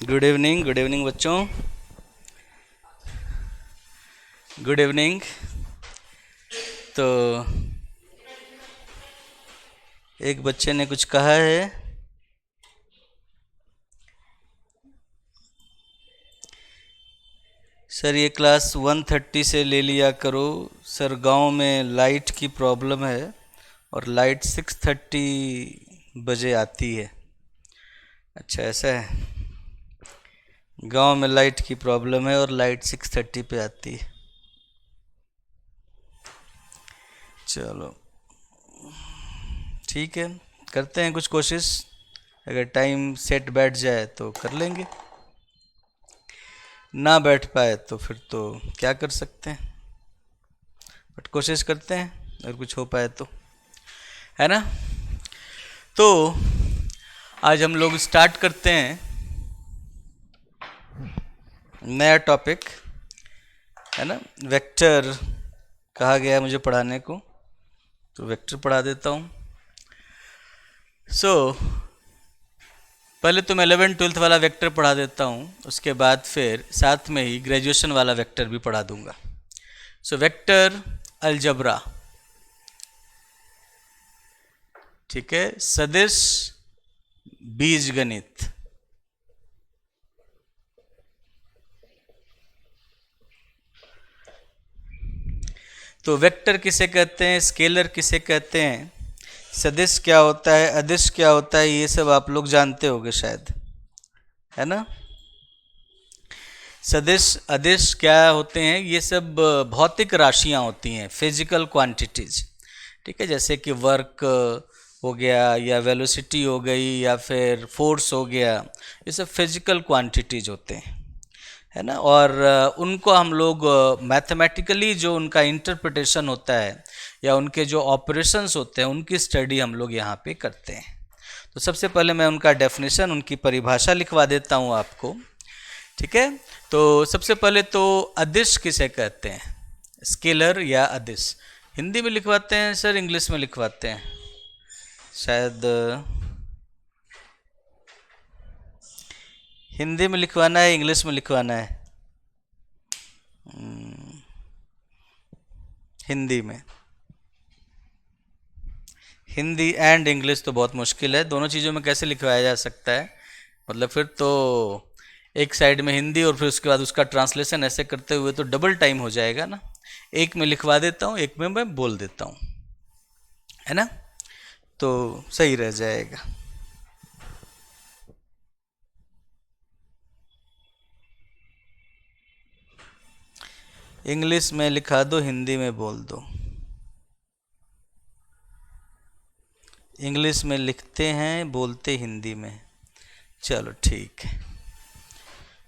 Good evening बच्चों, good evening. तो एक बच्चे ने कुछ कहा है, सर ये क्लास 1:30 से ले लिया करो। सर गांव में लाइट की प्रॉब्लम है और लाइट 6:30 बजे आती है। अच्छा ऐसा है, गांव में लाइट की प्रॉब्लम है और लाइट 6:30 पे आती है। चलो ठीक है, करते हैं कुछ कोशिश। अगर टाइम सेट बैठ जाए तो कर लेंगे, ना बैठ पाए तो फिर तो क्या कर सकते हैं, बट कोशिश करते हैं अगर कुछ हो पाए तो, है ना। तो आज हम लोग स्टार्ट करते हैं नया टॉपिक, है ना। वेक्टर कहा गया है मुझे पढ़ाने को, तो वेक्टर पढ़ा देता हूँ। पहले तो मैं 11th-12th वाला वेक्टर पढ़ा देता हूँ, उसके बाद फिर साथ में ही ग्रेजुएशन वाला वेक्टर भी पढ़ा दूंगा। वेक्टर अलजबरा, ठीक है, सदिश बीजगणित। तो वेक्टर किसे कहते हैं, स्केलर किसे कहते हैं, सदिश क्या होता है, अदिश क्या होता है, ये सब आप लोग जानते होंगे शायद, है ना। सदिश अदिश क्या होते हैं, ये सब भौतिक राशियां होती हैं, फिजिकल क्वांटिटीज, ठीक है। जैसे कि वर्क हो गया या वेलोसिटी हो गई या फिर फोर्स हो गया, ये सब फिजिकल क्वांटिटीज होते हैं, है ना। और उनको हम लोग मैथमेटिकली जो उनका इंटरप्रिटेशन होता है या उनके जो ऑपरेशंस होते हैं उनकी स्टडी हम लोग यहाँ पे करते हैं। तो सबसे पहले मैं उनका डेफिनेशन, उनकी परिभाषा लिखवा देता हूँ आपको, ठीक है। तो सबसे पहले तो अदिश किसे कहते हैं, स्केलर या अदिश। हिंदी में लिखवाते हैं सर, इंग्लिश में लिखवाते हैं शायद, हिंदी में लिखवाना है, इंग्लिश में लिखवाना है, हिंदी में। हिंदी एंड इंग्लिश तो बहुत मुश्किल है, दोनों चीज़ों में कैसे लिखवाया जा सकता है, मतलब फिर तो एक साइड में हिंदी और फिर उसके बाद उसका ट्रांसलेशन ऐसे करते हुए तो डबल टाइम हो जाएगा ना। एक में लिखवा देता हूँ, एक में मैं बोल देता हूँ, है ना, तो सही रह जाएगा। इंग्लिश में लिखा दो, हिंदी में बोल दो। इंग्लिश में लिखते हैं, बोलते हिंदी में, चलो ठीक है।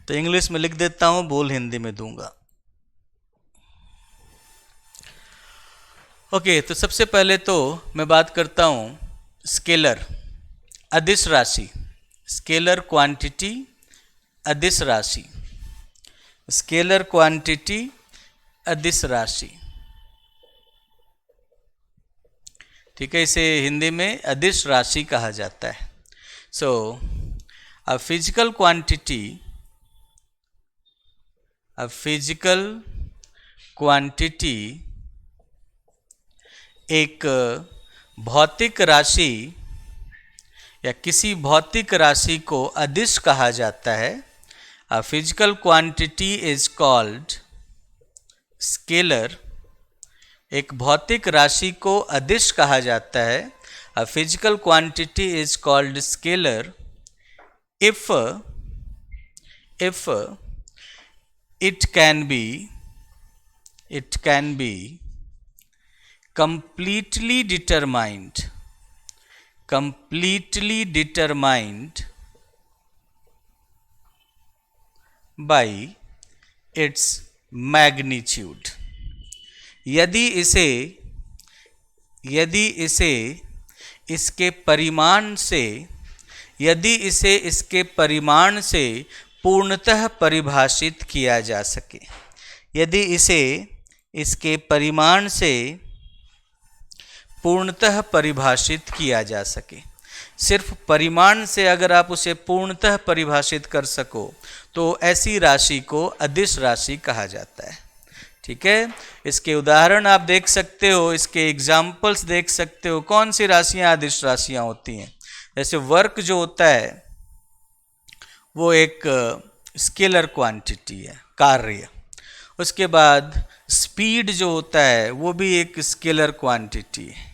तो इंग्लिश में लिख देता हूँ, बोल हिंदी में दूंगा। ओके, तो सबसे पहले तो मैं बात करता हूँ स्केलर, अदिश राशि, स्केलर क्वांटिटी, अदिश राशि, स्केलर क्वांटिटी, अदिश राशि, ठीक है। इसे हिंदी में अदिश राशि कहा जाता है। A physical quantity, a physical quantity एक भौतिक राशि या किसी भौतिक राशि को अदिश कहा जाता है। A physical quantity is called scalar, एक भौतिक राशि को अदिश कहा जाता है। A physical quantity is called scalar if it can be completely determined by its magnitude। यदि इसे इसके परिमाण से पूर्णतः परिभाषित किया जा सके, यदि इसे इसके परिमाण से पूर्णतः परिभाषित किया जा सके। सिर्फ परिमाण से अगर आप उसे पूर्णतः परिभाषित कर सको तो ऐसी राशि को अदिश राशि कहा जाता है। ठीक है, इसके उदाहरण आप देख सकते हो, इसके एग्जाम्पल्स देख सकते हो। कौन सी राशियां अदिश राशियां होती हैं? जैसे वर्क जो होता है वो एक स्केलर क्वांटिटी है, कार्य। उसके बाद स्पीड जो होता है वो भी एक स्केलर क्वांटिटी है।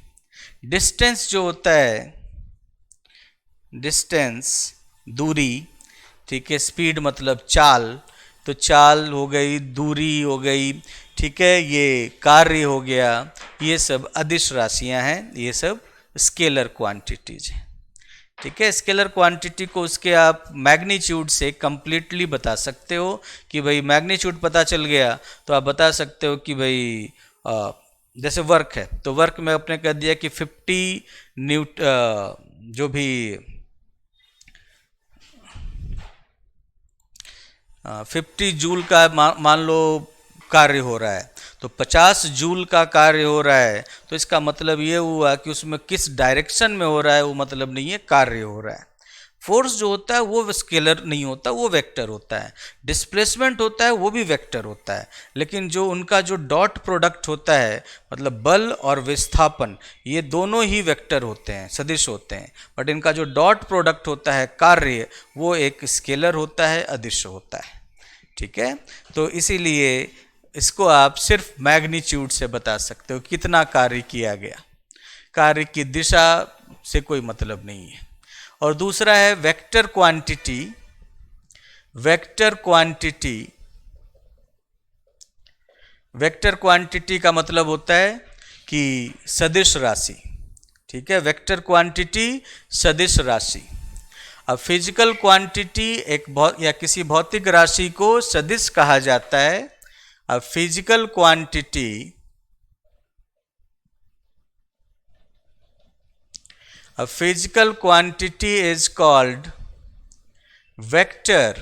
डिस्टेंस जो होता है, डिस्टेंस दूरी, ठीक है, स्पीड मतलब चाल, तो चाल हो गई, दूरी हो गई, ठीक है, ये कार्य हो गया, ये सब अदिश राशियां हैं, ये सब स्केलर क्वांटिटीज हैं। ठीक है, स्केलर क्वांटिटी को उसके आप मैग्नीट्यूड से कंप्लीटली बता सकते हो कि भाई मैग्नीट्यूड पता चल गया तो आप बता सकते हो कि भाई जैसे वर्क है तो वर्क में आपने कह दिया कि 50 जो भी 50 जूल का मान लो कार्य हो रहा है, तो 50 जूल का कार्य हो रहा है, तो इसका मतलब ये हुआ कि उसमें किस डायरेक्शन में हो रहा है वो मतलब नहीं है, कार्य हो रहा है। फोर्स जो होता है वो स्केलर नहीं होता, वो वेक्टर होता है। डिस्प्लेसमेंट होता है वो भी वेक्टर होता है, लेकिन जो उनका जो डॉट प्रोडक्ट होता है मतलब बल और विस्थापन, ये दोनों ही वेक्टर होते हैं, सदिश होते हैं। बट इनका जो डॉट प्रोडक्ट होता है कार्य, वो एक स्केलर होता है, अदिश होता है। ठीक है, तो इसीलिए इसको आप सिर्फ मैग्नीट्यूड से बता सकते हो कितना कार्य किया गया, कार्य की दिशा से कोई मतलब नहीं है। और दूसरा है vector quantity. Vector quantity, vector quantity का मतलब होता है कि सदिश राशि। ठीक है, वेक्टर क्वांटिटी सदिश राशि। अब फिजिकल क्वांटिटी या किसी भौतिक राशि को सदिश कहा जाता है। अब physical quantity, a physical quantity is called vector।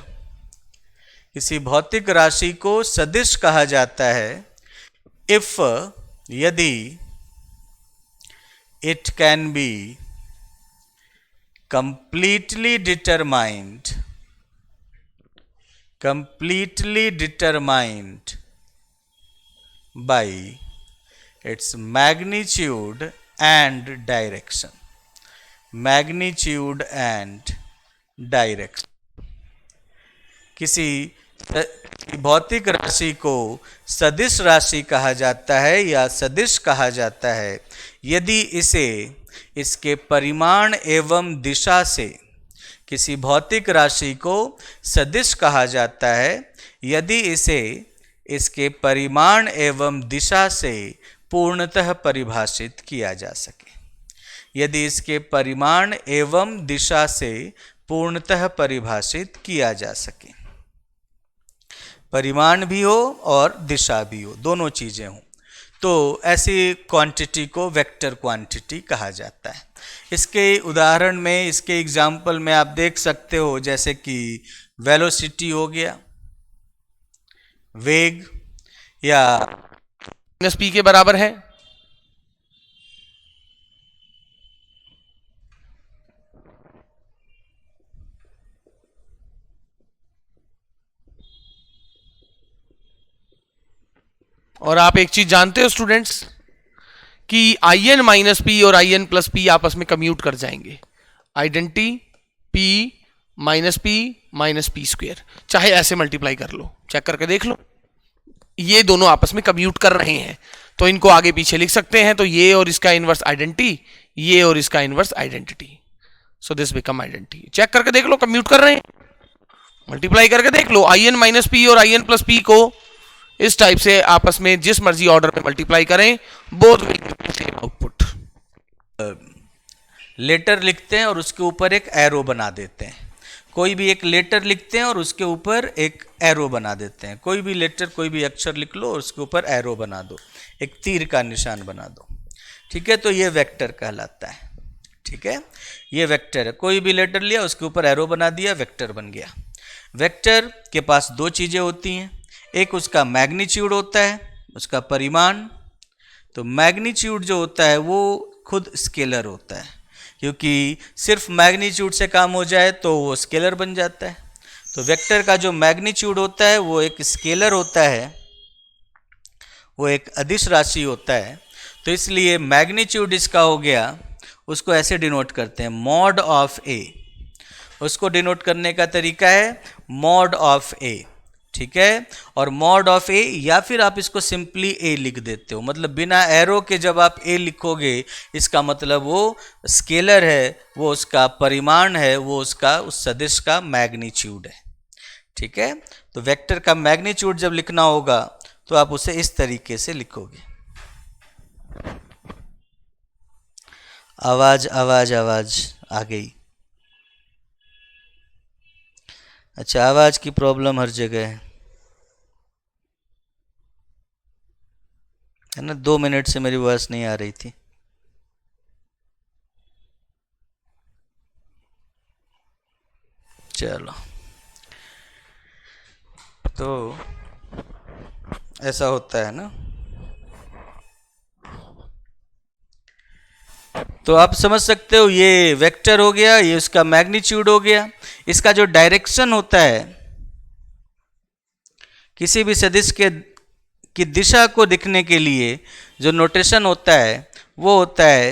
किसी भौतिक राशि को सदिश कहा जाता है if, यदि it can be completely determined by its magnitude and direction। Magnitude and direction. किसी भौतिक राशि को सदिश राशि कहा जाता है या सदिश कहा जाता है यदि इसे इसके परिमाण एवं दिशा से, किसी भौतिक राशि को सदिश कहा जाता है यदि इसे इसके परिमाण एवं दिशा से पूर्णतः परिभाषित किया जा सके। यदि इसके परिमाण एवं दिशा से पूर्णतः परिभाषित किया जा सके, परिमाण भी हो और दिशा भी हो, दोनों चीजें हों, तो ऐसी क्वांटिटी को वेक्टर क्वांटिटी कहा जाता है। इसके उदाहरण में, इसके एग्जाम्पल में आप देख सकते हो, जैसे कि वेलोसिटी हो गया, वेग, या -p के बराबर है। और आप एक चीज जानते हो स्टूडेंट्स कि in माइनस पी और in प्लस पी आपस में कम्यूट कर जाएंगे। Identity p minus P square, चाहे ऐसे मल्टीप्लाई कर लो, चेक करके देख लो, ये दोनों आपस में कम्यूट कर रहे हैं, तो इनको आगे पीछे लिख सकते हैं। तो ये और इसका इनवर्स आइडेंटिटी, ये और इसका inverse identity, so this become identity. Check करके देख लो, कम्यूट कर रहे हैं, मल्टीप्लाई करके देख लो। in माइनस पी और in प्लस पी को इस टाइप से आपस में जिस मर्जी ऑर्डर में मल्टीप्लाई करें, both will give the same output. Letter लिखते हैं और उसके ऊपर एक एरो बना देते हैं। कोई भी एक लेटर लिखते हैं और उसके ऊपर एक एरो बना देते हैं। कोई भी लेटर, कोई भी अक्षर लिख लो और उसके ऊपर एरो बना दो, एक तीर का निशान बना दो। ठीक है, तो ये वेक्टर कहलाता है। ठीक है, ये वेक्टर है। कोई भी लेटर लिया, उसके ऊपर एरो बना दिया, वेक्टर बन गया। वेक्टर के पास दो चीज़ें होती हैं, एक उसका मैग्नीट्यूड होता है, उसका परिमाण। तो मैग्नीट्यूड जो होता है वो खुद स्केलर होता है, क्योंकि सिर्फ मैग्नीट्यूड से काम हो जाए तो वो स्केलर बन जाता है। तो वेक्टर का जो मैग्नीट्यूड होता है वो एक स्केलर होता है, वो एक अदिश राशि होता है। तो इसलिए मैग्नीट्यूड इसका हो गया, उसको ऐसे डिनोट करते हैं मॉड ऑफ ए। उसको डिनोट करने का तरीका है मॉड ऑफ ए, ठीक है। और मॉड ऑफ ए, या फिर आप इसको सिंपली ए लिख देते हो, मतलब बिना एरो के जब आप ए लिखोगे इसका मतलब वो स्केलर है, वो उसका परिमाण है, वो उसका उस सदिश का मैग्नीट्यूड है, ठीक है। तो वेक्टर का मैग्नीट्यूड जब लिखना होगा तो आप उसे इस तरीके से लिखोगे। आवाज आवाज आवाज आ गई। अच्छा, आवाज की प्रॉब्लम हर जगह है ना। 2 मिनट से मेरी वॉइस नहीं आ रही थी। चलो, तो ऐसा होता है ना। तो आप समझ सकते हो, ये वेक्टर हो गया, ये उसका मैग्नीट्यूड हो गया। इसका जो डायरेक्शन होता है, किसी भी सदिश के की दिशा को दिखने के लिए जो नोटेशन होता है वो होता है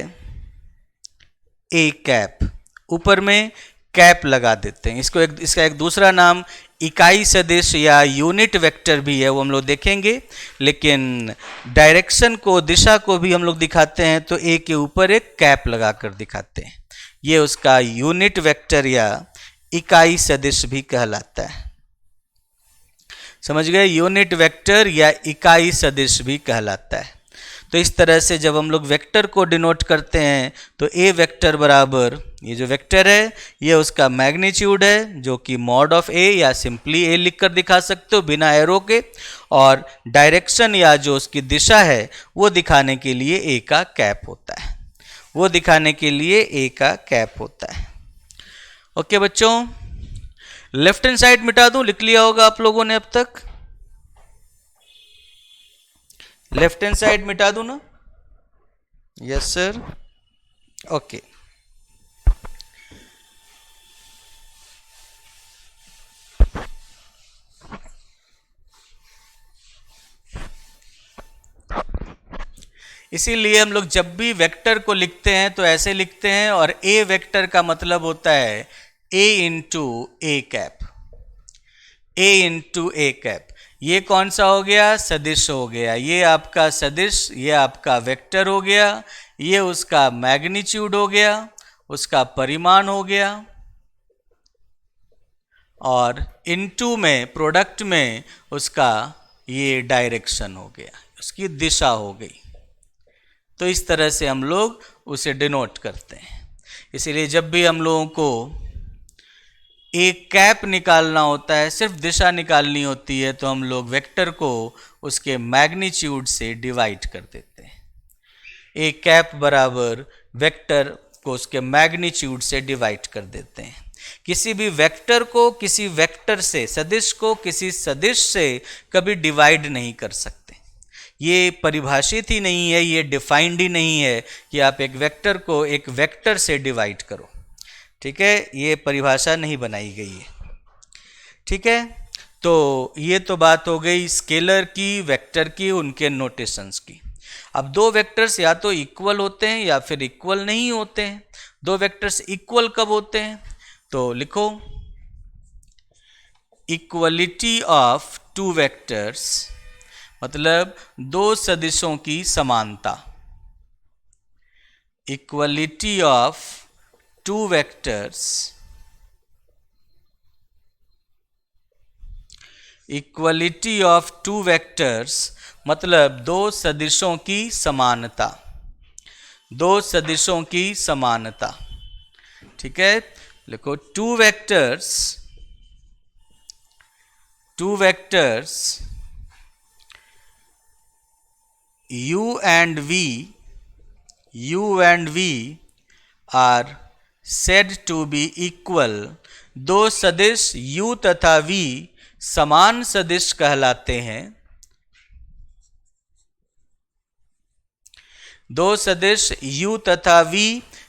ए कैप। ऊपर में कैप लगा देते हैं इसको। इसका एक दूसरा नाम इकाई सदिश या यूनिट वेक्टर भी है, वो हम लोग देखेंगे। लेकिन डायरेक्शन को, दिशा को भी हम लोग दिखाते हैं तो ए के ऊपर एक कैप लगाकर दिखाते हैं। ये उसका यूनिट वेक्टर या इकाई सदिश भी कहलाता है। समझ गए, यूनिट वेक्टर या इकाई सदिश भी कहलाता है। तो इस तरह से जब हम लोग वेक्टर को डिनोट करते हैं तो ए वेक्टर बराबर, ये जो वेक्टर है ये उसका मैग्नीट्यूड है, जो कि मॉड ऑफ ए या सिंपली ए लिखकर दिखा सकते हो बिना एरो के। और डायरेक्शन या जो उसकी दिशा है वो दिखाने के लिए ए का कैप होता है, वो दिखाने के लिए ए का कैप होता है। ओके बच्चों, लेफ्ट हैंड साइड मिटा दूं, लिख लिया होगा आप लोगों ने अब तक। लेफ्ट हैंड साइड मिटा दूं ना? Yes sir, okay. इसीलिए हम लोग जब भी वेक्टर को लिखते हैं तो ऐसे लिखते हैं, और ए वेक्टर का मतलब होता है ए into A cap, A into A cap. ये कौन सा हो गया? सदिश हो गया। ये आपका सदिश, ये आपका वेक्टर हो गया, ये उसका मैग्नीट्यूड हो गया, उसका परिमाण हो गया, और इनटू में, प्रोडक्ट में उसका ये डायरेक्शन हो गया, उसकी दिशा हो गई। तो इस तरह से हम लोग उसे डिनोट करते हैं। इसीलिए जब भी हम लोगों को एक कैप निकालना होता है, सिर्फ दिशा निकालनी होती है, तो हम लोग वेक्टर को उसके मैग्नीट्यूड से डिवाइड कर देते हैं। एक कैप बराबर वेक्टर को उसके मैग्नीट्यूड से डिवाइड कर देते हैं। किसी भी वेक्टर को किसी वेक्टर से, सदिश को किसी सदिश से कभी डिवाइड नहीं कर सकते। ये परिभाषित ही नहीं है, ये डिफाइंड ही नहीं है कि आप एक वेक्टर को एक वेक्टर से डिवाइड करो, ठीक है। ये परिभाषा नहीं बनाई गई है, ठीक है। तो ये तो बात हो गई स्केलर की, वेक्टर की, उनके नोटेशंस की। अब दो वेक्टर्स या तो इक्वल होते हैं या फिर इक्वल नहीं होते हैं। दो वेक्टर्स इक्वल कब होते हैं? तो लिखो, इक्वलिटी ऑफ टू वेक्टर्स, मतलब दो सदिशों की समानता। Equality of two vectors, equality of two vectors मतलब दो सदिशों की समानता, दो सदिशों की समानता, ठीक है। लिखो, to vectors u and v are said to be equal। दो सदिश u तथा v समान सदिश कहलाते हैं। दो सदिश u तथा v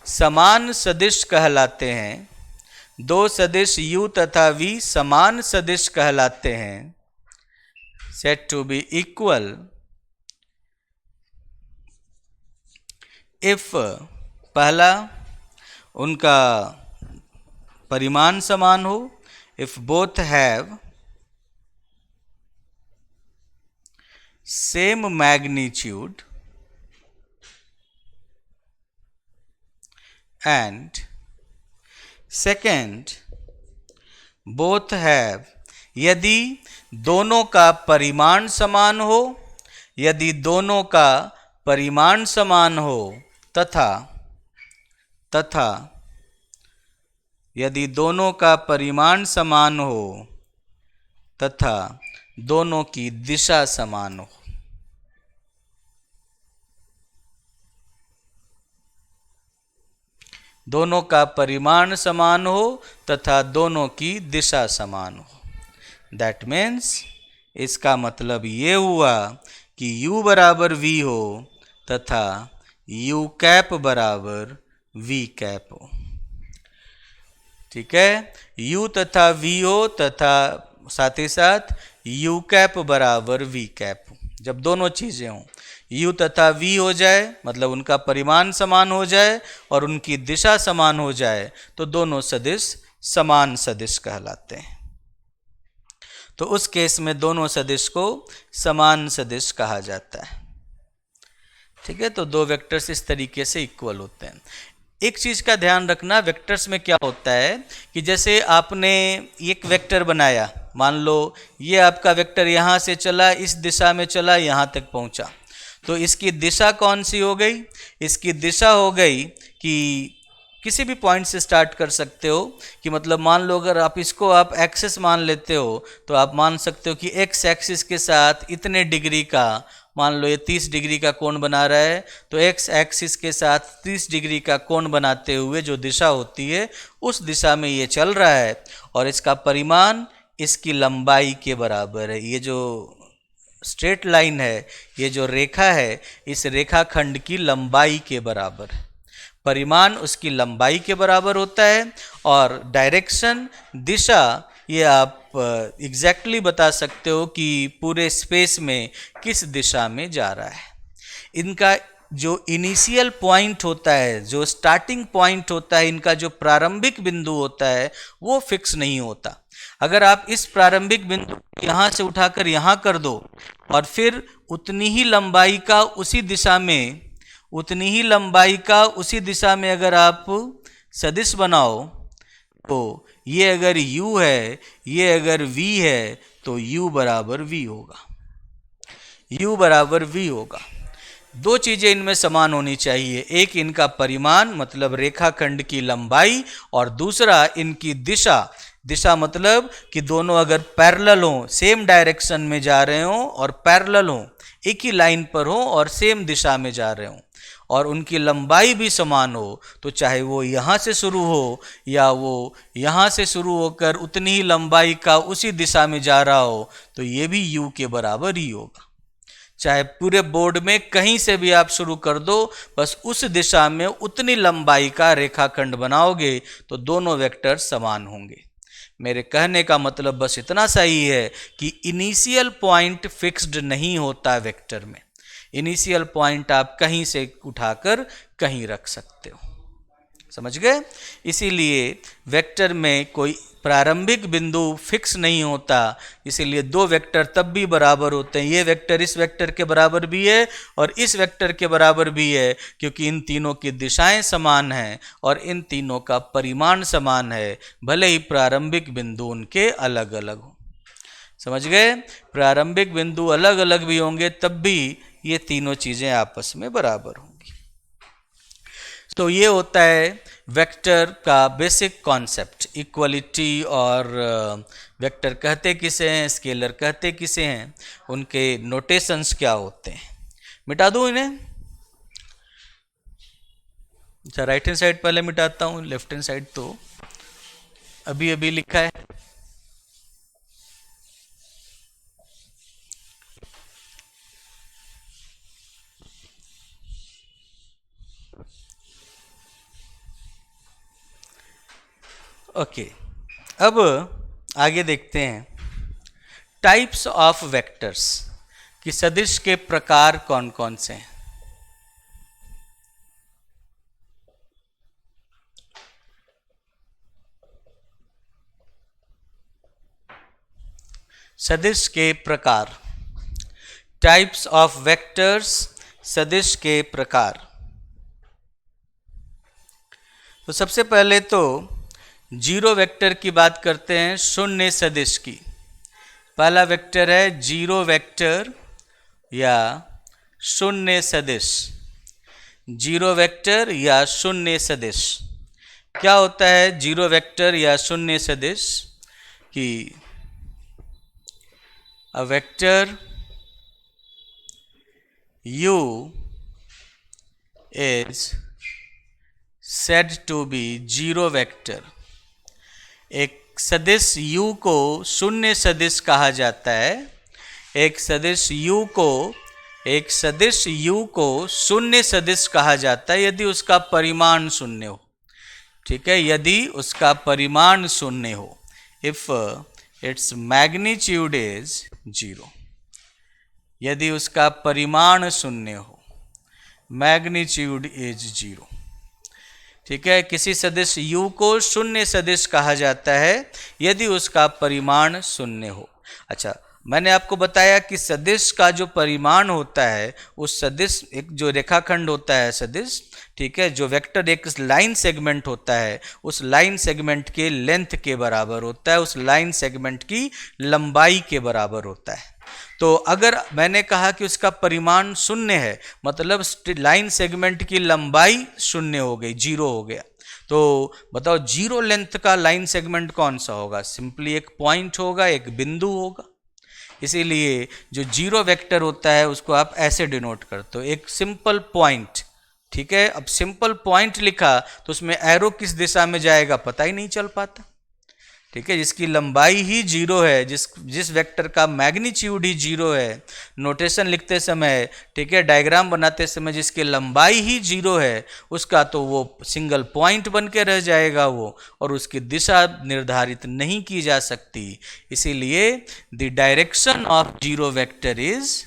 समान सदिश कहलाते हैं, दो सदिश u तथा v समान सदिश कहलाते हैं, said to be equal if पहला उनका परिमाण समान हो, if both have same magnitude and second both have, यदि दोनों का परिमाण समान हो, यदि दोनों का परिमाण समान हो तथा यदि दोनों का परिमाण समान हो तथा दोनों की दिशा समान हो। दोनों का परिमाण समान हो तथा दोनों की दिशा समान हो। दैट मीन्स इसका मतलब ये हुआ कि u बराबर v हो तथा u कैप बराबर v कैप हो। ठीक है, u तथा v हो तथा साथ ही साथ u कैप बराबर v कैप हो। जब दोनों चीज़ें हों, u तथा v हो जाए मतलब उनका परिमाण समान हो जाए और उनकी दिशा समान हो जाए तो दोनों सदिश समान सदिश कहलाते हैं। तो उस केस में दोनों सदिश को समान सदिश कहा जाता है। ठीक है, तो दो वेक्टर्स इस तरीके से इक्वल होते हैं। एक चीज़ का ध्यान रखना, वेक्टर्स में क्या होता है कि जैसे आपने एक वेक्टर बनाया, मान लो ये आपका वेक्टर यहाँ से चला, इस दिशा में चला, यहाँ तक पहुँचा, तो इसकी दिशा कौन सी हो गई? इसकी दिशा हो गई कि किसी भी पॉइंट से स्टार्ट कर सकते हो कि मतलब मान लो अगर आप इसको आप एक्सिस मान लेते हो तो आप मान सकते हो कि एक्स एक्सिस के साथ इतने डिग्री का, मान लो ये 30 डिग्री का कोण बना रहा है, तो एक्स एक्सिस के साथ 30 डिग्री का कोण बनाते हुए जो दिशा होती है उस दिशा में ये चल रहा है और इसका परिमाण इसकी लंबाई के बराबर है। ये जो स्ट्रेट लाइन है, ये जो रेखा है, इस रेखाखंड की लंबाई के बराबर है। परिमाण उसकी लंबाई के बराबर होता है और डायरेक्शन, दिशा, ये आप एग्जैक्टली बता सकते हो कि पूरे स्पेस में किस दिशा में जा रहा है। इनका जो इनिशियल पॉइंट होता है, जो स्टार्टिंग पॉइंट होता है, इनका जो प्रारंभिक बिंदु होता है वो फिक्स नहीं होता। अगर आप इस प्रारंभिक बिंदु यहाँ से उठाकर यहाँ कर दो और फिर उतनी ही लंबाई का उसी दिशा में, उतनी ही लंबाई का उसी दिशा में अगर आप सदिश बनाओ तो ये अगर u है, ये अगर v है तो u बराबर v होगा, u बराबर v होगा। दो चीज़ें इनमें समान होनी चाहिए, एक इनका परिमाण मतलब रेखाखंड की लंबाई और दूसरा इनकी दिशा। दिशा मतलब कि दोनों अगर पैरेलल हों, सेम डायरेक्शन में जा रहे हों और पैरेलल हों, एक ही लाइन पर हों और सेम दिशा में जा रहे हों और उनकी लंबाई भी समान हो, तो चाहे वो यहाँ से शुरू हो या वो यहाँ से शुरू होकर उतनी ही लंबाई का उसी दिशा में जा रहा हो तो ये भी u के बराबर ही होगा। चाहे पूरे बोर्ड में कहीं से भी आप शुरू कर दो, बस उस दिशा में उतनी लंबाई का रेखाखंड बनाओगे तो दोनों वेक्टर समान होंगे। मेरे कहने का मतलब बस इतना सा ही है कि इनिशियल पॉइंट फिक्स्ड नहीं होता वेक्टर में। इनिशियल पॉइंट आप कहीं से उठाकर कहीं रख सकते हो, समझ गए? इसीलिए वेक्टर में कोई प्रारंभिक बिंदु फिक्स नहीं होता, इसीलिए दो वेक्टर तब भी बराबर होते हैं। ये वेक्टर इस वेक्टर के बराबर भी है और इस वेक्टर के बराबर भी है क्योंकि इन तीनों की दिशाएं समान हैं और इन तीनों का परिमाण समान है, भले ही प्रारंभिक बिंदु उनके अलग अलग हो। समझ गए? प्रारंभिक बिंदु अलग अलग भी होंगे तब भी ये तीनों चीज़ें आपस में बराबर होंगी। तो ये होता है वेक्टर का बेसिक कॉन्सेप्ट, इक्वलिटी। और वेक्टर कहते किसे हैं, स्केलर कहते किसे हैं, उनके नोटेशंस क्या होते हैं। मिटा दूँ इन्हें? अच्छा, राइट हैंड साइड पहले मिटाता हूँ, लेफ्ट हैंड साइड तो अभी अभी लिखा है। ओके, अब आगे देखते हैं टाइप्स ऑफ वेक्टर्स कि सदिश के प्रकार कौन कौन से हैं। सदिश के प्रकार, टाइप्स ऑफ वेक्टर्स, सदिश के प्रकार। तो सबसे पहले तो जीरो वेक्टर की बात करते हैं, शून्य सदिश की। पहला वेक्टर है जीरो वेक्टर या शून्य सदिश। जीरो वेक्टर या शून्य सदिश क्या होता है? जीरो वेक्टर या शून्य सदिश कि a vector u is said to be zero vector. एक सदिश u को शून्य सदिश कहा जाता है। एक सदिश u को शून्य सदिश कहा जाता है यदि उसका परिमाण शून्य हो। ठीक है, यदि उसका परिमाण शून्य हो, if its magnitude is zero. यदि उसका परिमाण शून्य हो, मैग्नीट्यूड इज जीरो। ठीक है, किसी सदिश u को शून्य सदिश कहा जाता है यदि उसका परिमाण शून्य हो। अच्छा, मैंने आपको बताया कि सदिश का जो परिमाण होता है, उस सदिश एक जो रेखाखंड होता है सदिश, ठीक है, जो वेक्टर एक लाइन सेगमेंट होता है, उस लाइन सेगमेंट के लेंथ के बराबर होता है, उस लाइन सेगमेंट की लंबाई के बराबर होता है। तो अगर मैंने कहा कि उसका परिमाण शून्य है, मतलब लाइन सेगमेंट की लंबाई शून्य हो गई, जीरो हो गया, तो बताओ जीरो लेंथ का लाइन सेगमेंट कौन सा होगा? सिंपली एक पॉइंट होगा, एक बिंदु होगा। इसीलिए जो जीरो वेक्टर होता है उसको आप ऐसे डिनोट करते हो, एक सिंपल पॉइंट। ठीक है, अब सिंपल पॉइंट लिखा तो उसमें एरो किस दिशा में जाएगा पता ही नहीं चल पाता। ठीक है, जिसकी लंबाई ही जीरो है, जिस वेक्टर का मैग्नीट्यूड ही जीरो है, नोटेशन लिखते समय, ठीक है, डायग्राम बनाते समय जिसकी लंबाई ही जीरो है, उसका तो वो सिंगल पॉइंट बन के रह जाएगा वो, और उसकी दिशा निर्धारित नहीं की जा सकती। इसीलिए the direction of zero vector is,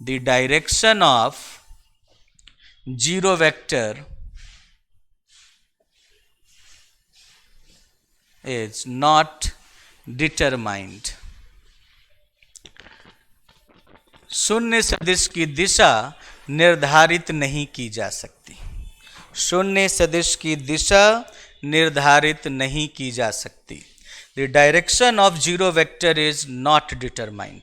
the direction of zero vector is not determined। शून्य सदिश की दिशा निर्धारित नहीं की जा सकती। शून्य सदिश की दिशा निर्धारित नहीं की जा सकती। The direction of zero vector is not determined.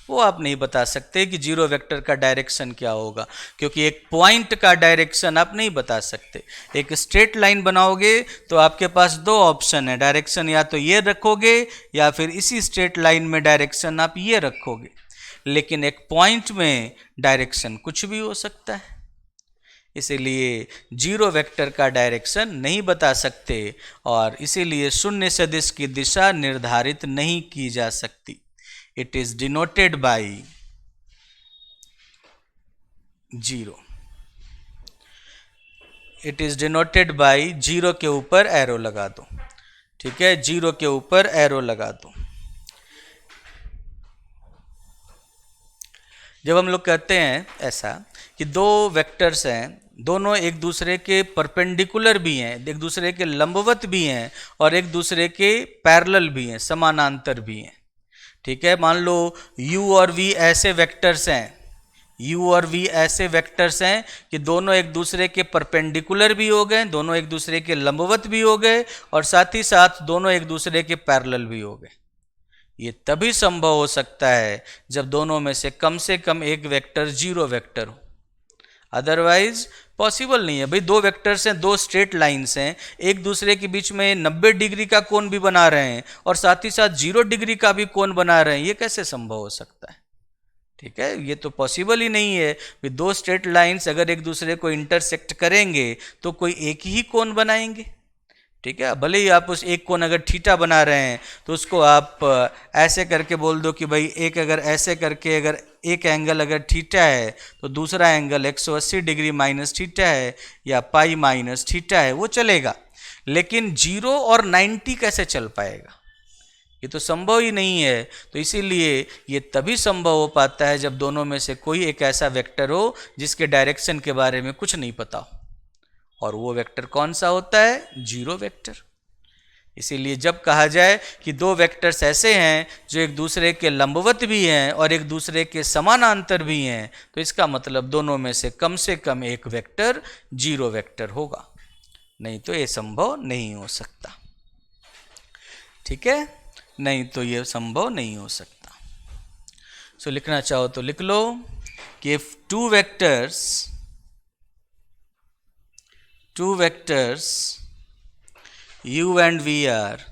वो आप नहीं बता सकते कि जीरो वेक्टर का डायरेक्शन क्या होगा, क्योंकि एक पॉइंट का डायरेक्शन आप नहीं बता सकते। एक स्ट्रेट लाइन बनाओगे तो आपके पास दो ऑप्शन है, डायरेक्शन या तो ये रखोगे या फिर इसी स्ट्रेट लाइन में डायरेक्शन आप ये रखोगे, लेकिन एक पॉइंट में डायरेक्शन कुछ भी हो सकता है। इसीलिए जीरो वेक्टर का डायरेक्शन नहीं बता सकते और इसीलिए शून्य सदिश की दिशा निर्धारित नहीं की जा सकती। It is denoted by zero. It is denoted by zero के ऊपर एरो लगा दो। ठीक है, जीरो के ऊपर एरो लगा दो। जब हम लोग कहते हैं ऐसा कि दो वेक्टर्स हैं, दोनों एक दूसरे के परपेंडिकुलर भी हैं, एक दूसरे के लंबवत भी हैं और एक दूसरे के पैरेलल भी हैं, समानांतर भी हैं। ठीक है, मान लो u और v ऐसे वेक्टर्स हैं, u और v ऐसे वेक्टर्स हैं कि दोनों एक दूसरे के परपेंडिकुलर भी हो गए, दोनों एक दूसरे के लंबवत भी हो गए और साथ ही साथ दोनों एक दूसरे के पैरेलल भी हो गए। ये तभी संभव हो सकता है जब दोनों में से कम एक वेक्टर जीरो वेक्टर हो, अदरवाइज पॉसिबल नहीं है। भाई दो वेक्टर्स हैं, दो स्ट्रेट लाइंस हैं, एक दूसरे के बीच में 90 डिग्री का कोण भी बना रहे हैं और साथ ही साथ 0 डिग्री का भी कोण बना रहे हैं, ये कैसे संभव हो सकता है? ठीक है, ये तो पॉसिबल ही नहीं है। कि दो स्ट्रेट लाइंस अगर एक दूसरे को इंटरसेक्ट करेंगे तो कोई एक ही कोण बनाएंगे। ठीक है, भले ही आप उस एक कोण अगर थीटा बना रहे हैं तो उसको आप ऐसे करके बोल दो कि भाई एक अगर ऐसे करके अगर एक एंगल अगर थीटा है तो दूसरा एंगल 180 डिग्री माइनस थीटा है या पाई माइनस थीटा है, वो चलेगा। लेकिन 0 और 90 कैसे चल पाएगा? ये तो संभव ही नहीं है। तो इसीलिए ये तभी संभव हो पाता है जब दोनों में से कोई एक ऐसा वेक्टर हो जिसके डायरेक्शन के बारे में कुछ नहीं पता हो, और वो वेक्टर कौन सा होता है? 0 वेक्टर। इसीलिए जब कहा जाए कि दो वेक्टर्स ऐसे हैं जो एक दूसरे के लंबवत भी हैं और एक दूसरे के समानांतर भी हैं, तो इसका मतलब दोनों में से कम एक वेक्टर 0 वेक्टर होगा, नहीं तो ये संभव नहीं हो सकता। ठीक है, नहीं तो ये संभव नहीं हो सकता। सो लिखना चाहो तो लिख लो कि if two vectors u and v are,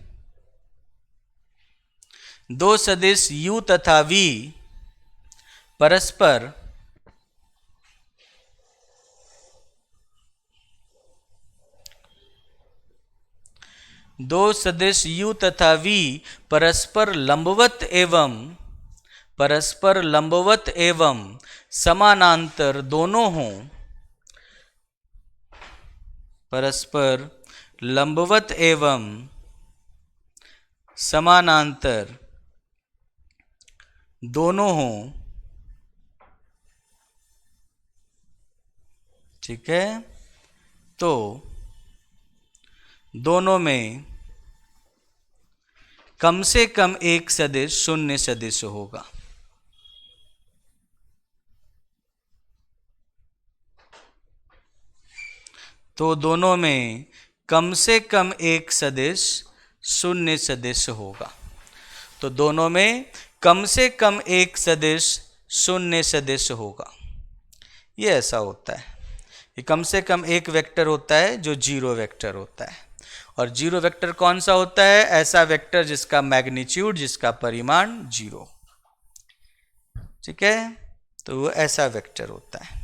दो सदिश u तथा v परस्पर दो सदिश u तथा v परस्पर लंबवत एवं समानांतर दोनों हों, परस्पर लंबवत एवं समानांतर दोनों हों, ठीक है, तो दोनों में कम से कम एक सदिश शून्य सदिश होगा। तो दोनों में कम से कम एक सदिश शून्य सदिश होगा। तो दोनों में कम से कम एक सदिश शून्य सदिश होगा। ये ऐसा होता है कि कम से कम एक वेक्टर होता है जो 0 वेक्टर होता है, और 0 वेक्टर कौन सा होता है? ऐसा वेक्टर जिसका मैग्नीट्यूड, जिसका परिमाण 0। ठीक है, तो वो ऐसा वेक्टर होता है।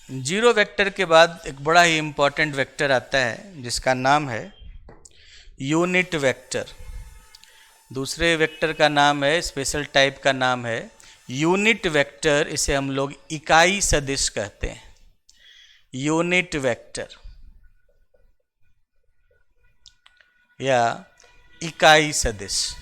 जीरो वेक्टर के बाद एक बड़ा ही इम्पॉर्टेंट वेक्टर आता है जिसका नाम है यूनिट वेक्टर। दूसरे वेक्टर का नाम है, स्पेशल टाइप का नाम है यूनिट वेक्टर। इसे हम लोग इकाई सदिश कहते हैं, यूनिट वेक्टर या इकाई सदिश।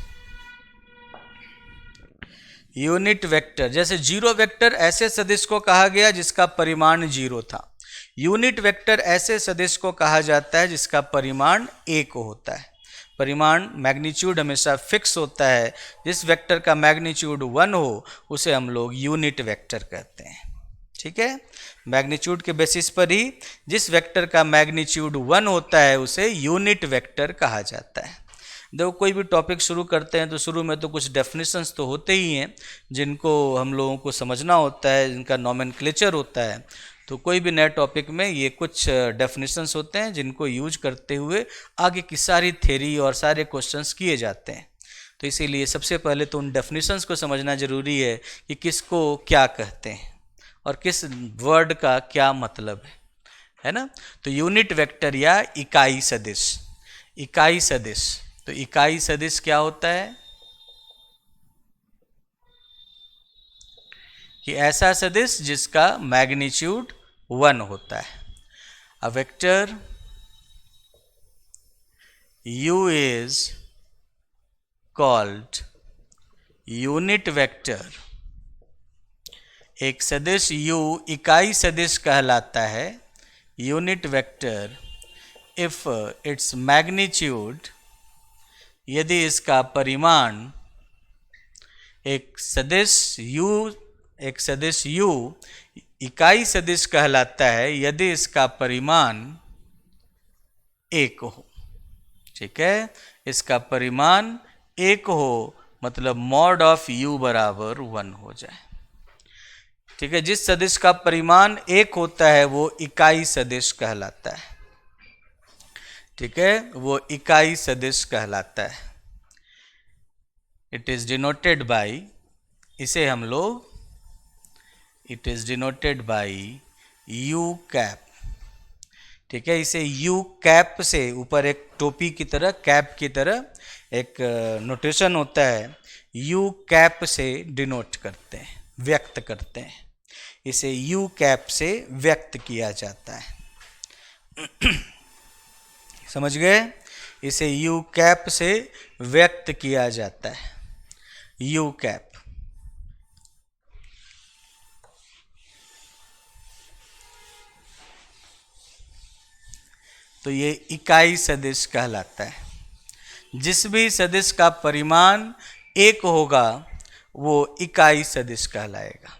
यूनिट वेक्टर, जैसे 0 वेक्टर ऐसे सदिश को कहा गया जिसका परिमाण 0 था। यूनिट वेक्टर ऐसे सदिश को कहा जाता है जिसका परिमाण 1 होता है। परिमाण, मैग्नीट्यूड हमेशा फिक्स होता है। जिस वेक्टर का मैग्नीट्यूड 1 हो उसे हम लोग यूनिट वेक्टर कहते हैं। ठीक है, मैग्नीट्यूड के बेसिस पर ही जिस वेक्टर का मैग्नीट्यूड 1 होता है उसे यूनिट वेक्टर कहा जाता है। देखो, कोई भी टॉपिक शुरू करते हैं तो शुरू में तो कुछ डेफिनेशंस तो होते ही हैं जिनको हम लोगों को समझना होता है, जिनका नॉमेनक्लेचर होता है। तो कोई भी नए टॉपिक में ये कुछ डेफिनेशंस होते हैं जिनको यूज करते हुए आगे की सारी थ्योरी और सारे क्वेश्चंस किए जाते हैं। तो इसीलिए सबसे पहले तो उन डेफिनेशंस को समझना ज़रूरी है कि किसको क्या कहते हैं और किस वर्ड का क्या मतलब है ना। तो यूनिट वेक्टर या इकाई सदिश, इकाई सदिश, तो इकाई सदिश क्या होता है कि ऐसा सदिश जिसका मैग्नीट्यूड 1 होता है। A vector u is called unit vector. एक सदिश u इकाई सदिश कहलाता है, unit vector, if its magnitude, यदि इसका परिमाण, एक सदिश u इकाई सदिश कहलाता है यदि इसका परिमाण 1 हो। ठीक है, इसका परिमाण 1 हो मतलब मॉड ऑफ u बराबर 1 हो जाए। ठीक है, जिस सदिश का परिमाण 1 होता है वो इकाई सदिश कहलाता है। ठीक है, वो इकाई सदिश कहलाता है। इट इज डिनोटेड बाई, इसे हम लोग, it is denoted by u cap. ठीक है, इसे u कैप से ऊपर एक टोपी की तरह, कैप की तरह एक नोटेशन होता है, u कैप से डिनोट करते हैं, व्यक्त करते हैं। इसे यू कैप से व्यक्त किया जाता है। समझ गए? इसे यू कैप से व्यक्त किया जाता है, यू कैप। तो ये इकाई सदिश कहलाता है। जिस भी सदिश का परिमाण एक होगा वो इकाई सदिश कहलाएगा।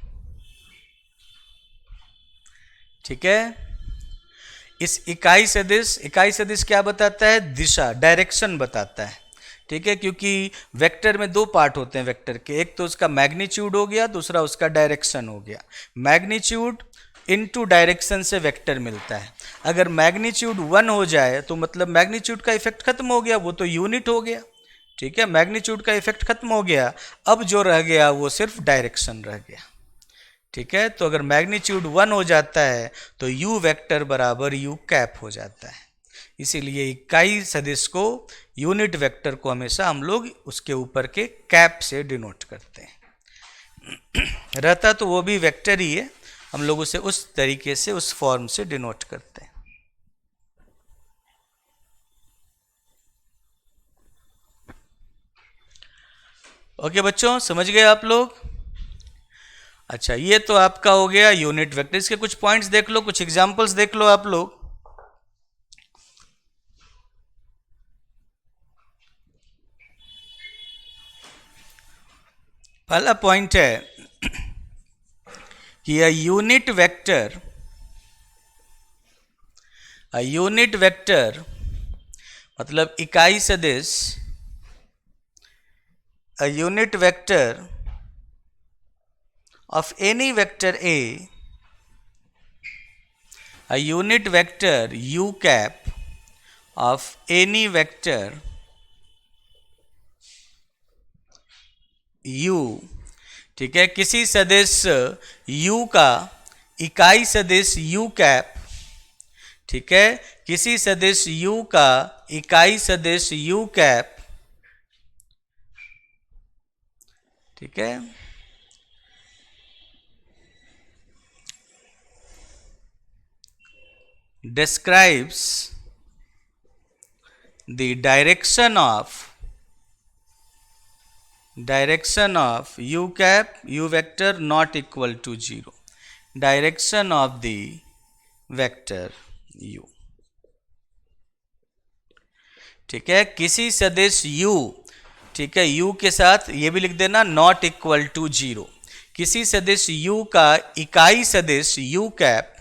ठीक है? इस इकाई सदिश क्या बताता है? दिशा, डायरेक्शन बताता है। ठीक है? क्योंकि वेक्टर में दो पार्ट होते हैं वेक्टर के, एक तो उसका मैग्नीट्यूड हो गया, दूसरा उसका डायरेक्शन हो गया। मैग्नीट्यूड इनटू डायरेक्शन से वेक्टर मिलता है। अगर मैग्नीट्यूड 1 हो जाए तो मतलब मैग्नीट्यूड का इफेक्ट खत्म हो गया, वो तो यूनिट हो गया। ठीक है? मैग्नीट्यूड का इफेक्ट खत्म हो गया, अब जो रह गया वो सिर्फ डायरेक्शन रह गया। ठीक है? तो अगर मैग्नीट्यूड 1 हो जाता है तो यू वेक्टर बराबर यू कैप हो जाता है। इसीलिए इकाई सदिश को, यूनिट वेक्टर को हमेशा हम लोग उसके ऊपर के कैप से डिनोट करते हैं। रहता तो वो भी वेक्टर ही है, हम लोग उसे उस तरीके से, उस फॉर्म से डिनोट करते हैं। ओके बच्चों, समझ गए आप लोग? अच्छा, ये तो आपका हो गया यूनिट वेक्टर। इसके कुछ पॉइंट्स देख लो, कुछ एग्जांपल्स देख लो आप लोग। पहला पॉइंट है कि अ यूनिट वेक्टर मतलब इकाई सदिश, a unit vector of any vector a unit vector u cap of any vector u, ठीक है, किसी सदिश u का इकाई सदिश u कैप, ठीक है, किसी सदिश u का इकाई सदिश u कैप, ठीक है, describes the direction of u cap u vector not equal to 0, direction of the vector u। ठीक है, किसी सदिश u, ठीक है, u के साथ ये भी लिख देना नॉट इक्वल टू 0। किसी सदिश u का इकाई सदिश u कैप,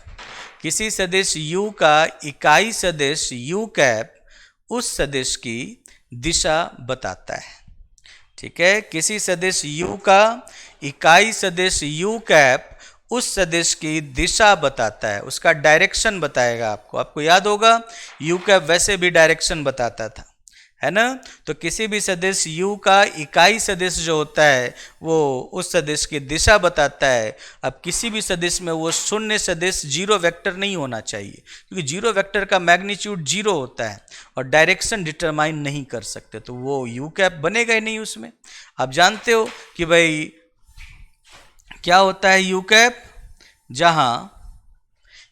किसी सदिश u का इकाई सदिश u कैप उस सदिश की दिशा बताता है। ठीक है, किसी सदिश u का इकाई सदिश u कैप उस सदिश की दिशा बताता है, उसका डायरेक्शन बताएगा। आपको याद होगा u कैप वैसे भी डायरेक्शन बताता था, है ना? तो किसी भी सदिश u का इकाई सदिश जो होता है वो उस सदिश की दिशा बताता है। अब किसी भी सदिश में वो शून्य सदिश, जीरो वेक्टर नहीं होना चाहिए, क्योंकि जीरो वेक्टर का मैग्नीट्यूड 0 होता है और डायरेक्शन डिटरमाइन नहीं कर सकते, तो वो u कैप बनेगा ही नहीं उसमें। आप जानते हो कि भाई क्या होता है u कैप, जहां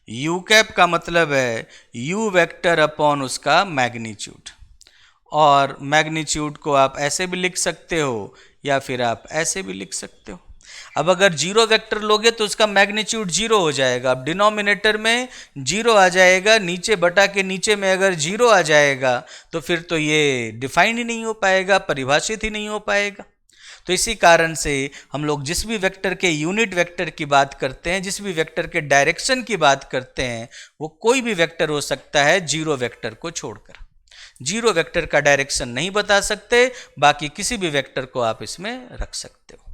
u कैप का मतलब है u वेक्टर अपॉन उसका मैग्नीट्यूड, और मैग्नीट्यूड को आप ऐसे भी लिख सकते हो या फिर आप ऐसे भी लिख सकते हो। अब अगर जीरो वेक्टर लोगे तो उसका मैग्नीट्यूड 0 हो जाएगा। अब डिनोमिनेटर में 0 आ जाएगा, नीचे बटा के नीचे में अगर 0 आ जाएगा तो फिर तो ये डिफाइन ही नहीं हो पाएगा, परिभाषित ही नहीं हो पाएगा। तो इसी कारण से हम लोग जिस भी वेक्टर के यूनिट वेक्टर की बात करते हैं, जिस भी वेक्टर के डायरेक्शन की बात करते हैं, वो कोई भी वेक्टर हो सकता है जीरो वेक्टर को छोड़कर। जीरो वेक्टर का डायरेक्शन नहीं बता सकते, बाकी किसी भी वेक्टर को आप इसमें रख सकते हो।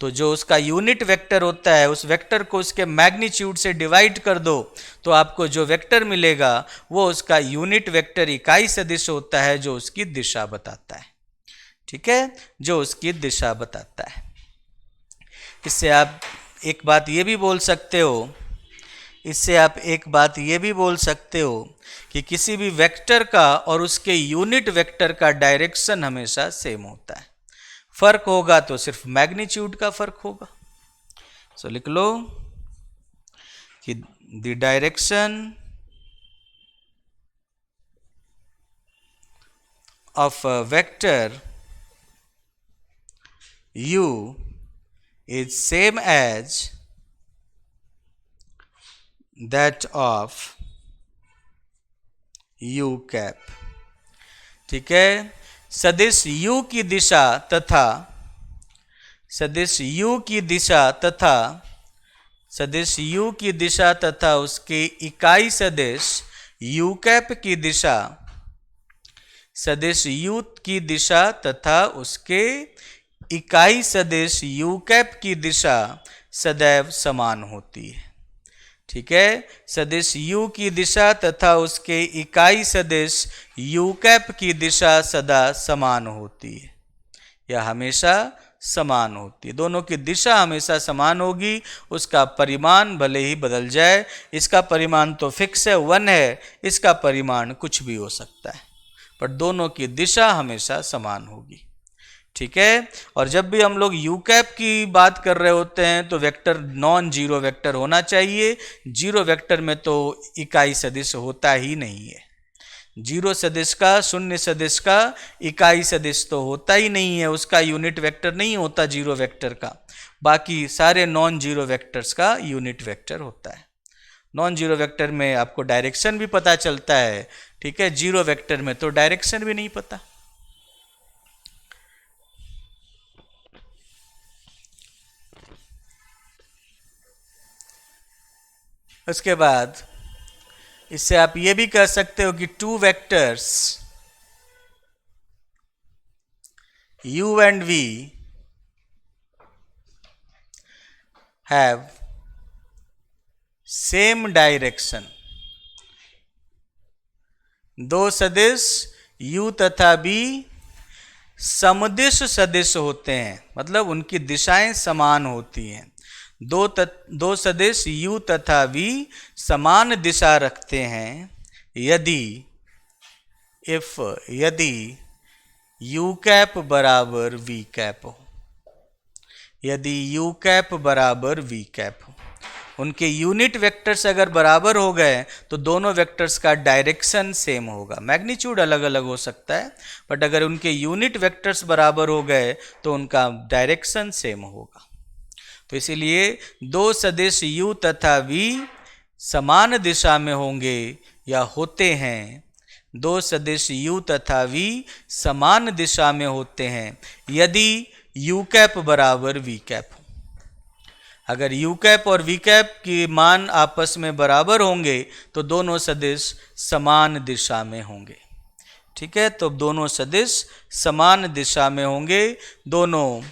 तो जो उसका यूनिट वेक्टर होता है उस वेक्टर को उसके मैग्नीट्यूड से डिवाइड कर दो तो आपको जो वेक्टर मिलेगा वो उसका यूनिट वेक्टर इकाई सदिश होता है जो उसकी दिशा बताता है। ठीक है, जो उसकी दिशा बताता है। इससे आप एक बात ये भी बोल सकते हो, इससे आप एक बात ये भी बोल सकते हो कि किसी भी वेक्टर का और उसके यूनिट वेक्टर का डायरेक्शन हमेशा सेम होता है। फर्क होगा तो सिर्फ मैग्नीट्यूड का फर्क होगा। सो लिख लो, कि the direction of a vector u is same as that of u cap। ठीक है, सदिश u की दिशा तथा सदिश u की दिशा तथा सदिश u की दिशा तथा उसके इकाई सदिश u कैप की दिशा सदिश u की दिशा तथा उसके इकाई सदिश u कैप की दिशा सदैव समान होती है। ठीक है, सदिश u की दिशा तथा उसके इकाई सदिश u कैप की दिशा सदा समान होती है या हमेशा समान होती है। दोनों की दिशा हमेशा समान होगी, उसका परिमाण भले ही बदल जाए। इसका परिमाण तो फिक्स है, 1 है, इसका परिमाण कुछ भी हो सकता है, पर दोनों की दिशा हमेशा समान होगी। ठीक है, और जब भी हम लोग यू कैप की बात कर रहे होते हैं तो वेक्टर नॉन जीरो वेक्टर होना चाहिए। जीरो वेक्टर में तो इकाई सदिश होता ही नहीं है। जीरो सदिश का, शून्य सदिश का इकाई सदिश तो होता ही नहीं है, उसका यूनिट वेक्टर नहीं होता जीरो वेक्टर का। बाकी सारे नॉन जीरो वेक्टर्स का यूनिट वेक्टर होता है। नॉन जीरो वेक्टर में आपको डायरेक्शन भी पता चलता है, ठीक है, जीरो वेक्टर में तो डायरेक्शन भी नहीं पता। उसके बाद इससे आप ये भी कह सकते हो कि to vectors u and v have same direction। दो सदिश u तथा v समदिश सदिश होते हैं, मतलब उनकी दिशाएं समान होती हैं। दो सदिश u तथा v समान दिशा रखते हैं यदि u कैप बराबर v कैप हो। यदि u कैप बराबर v कैप हो, उनके यूनिट वेक्टर्स अगर बराबर हो गए तो दोनों वेक्टर्स का डायरेक्शन सेम होगा। मैग्नीट्यूड अलग अलग हो सकता है, बट अगर उनके यूनिट वेक्टर्स बराबर हो गए तो उनका डायरेक्शन सेम होगा। तो इसीलिए दो सदिश u तथा v समान दिशा में होंगे या होते हैं। दो सदिश u तथा v समान दिशा में होते हैं यदि u कैप बराबर v कैप हो। अगर u कैप और v कैप की मान आपस में बराबर होंगे तो दोनों सदिश समान दिशा में होंगे। ठीक है, तो दोनों सदिश समान दिशा में होंगे, दोनों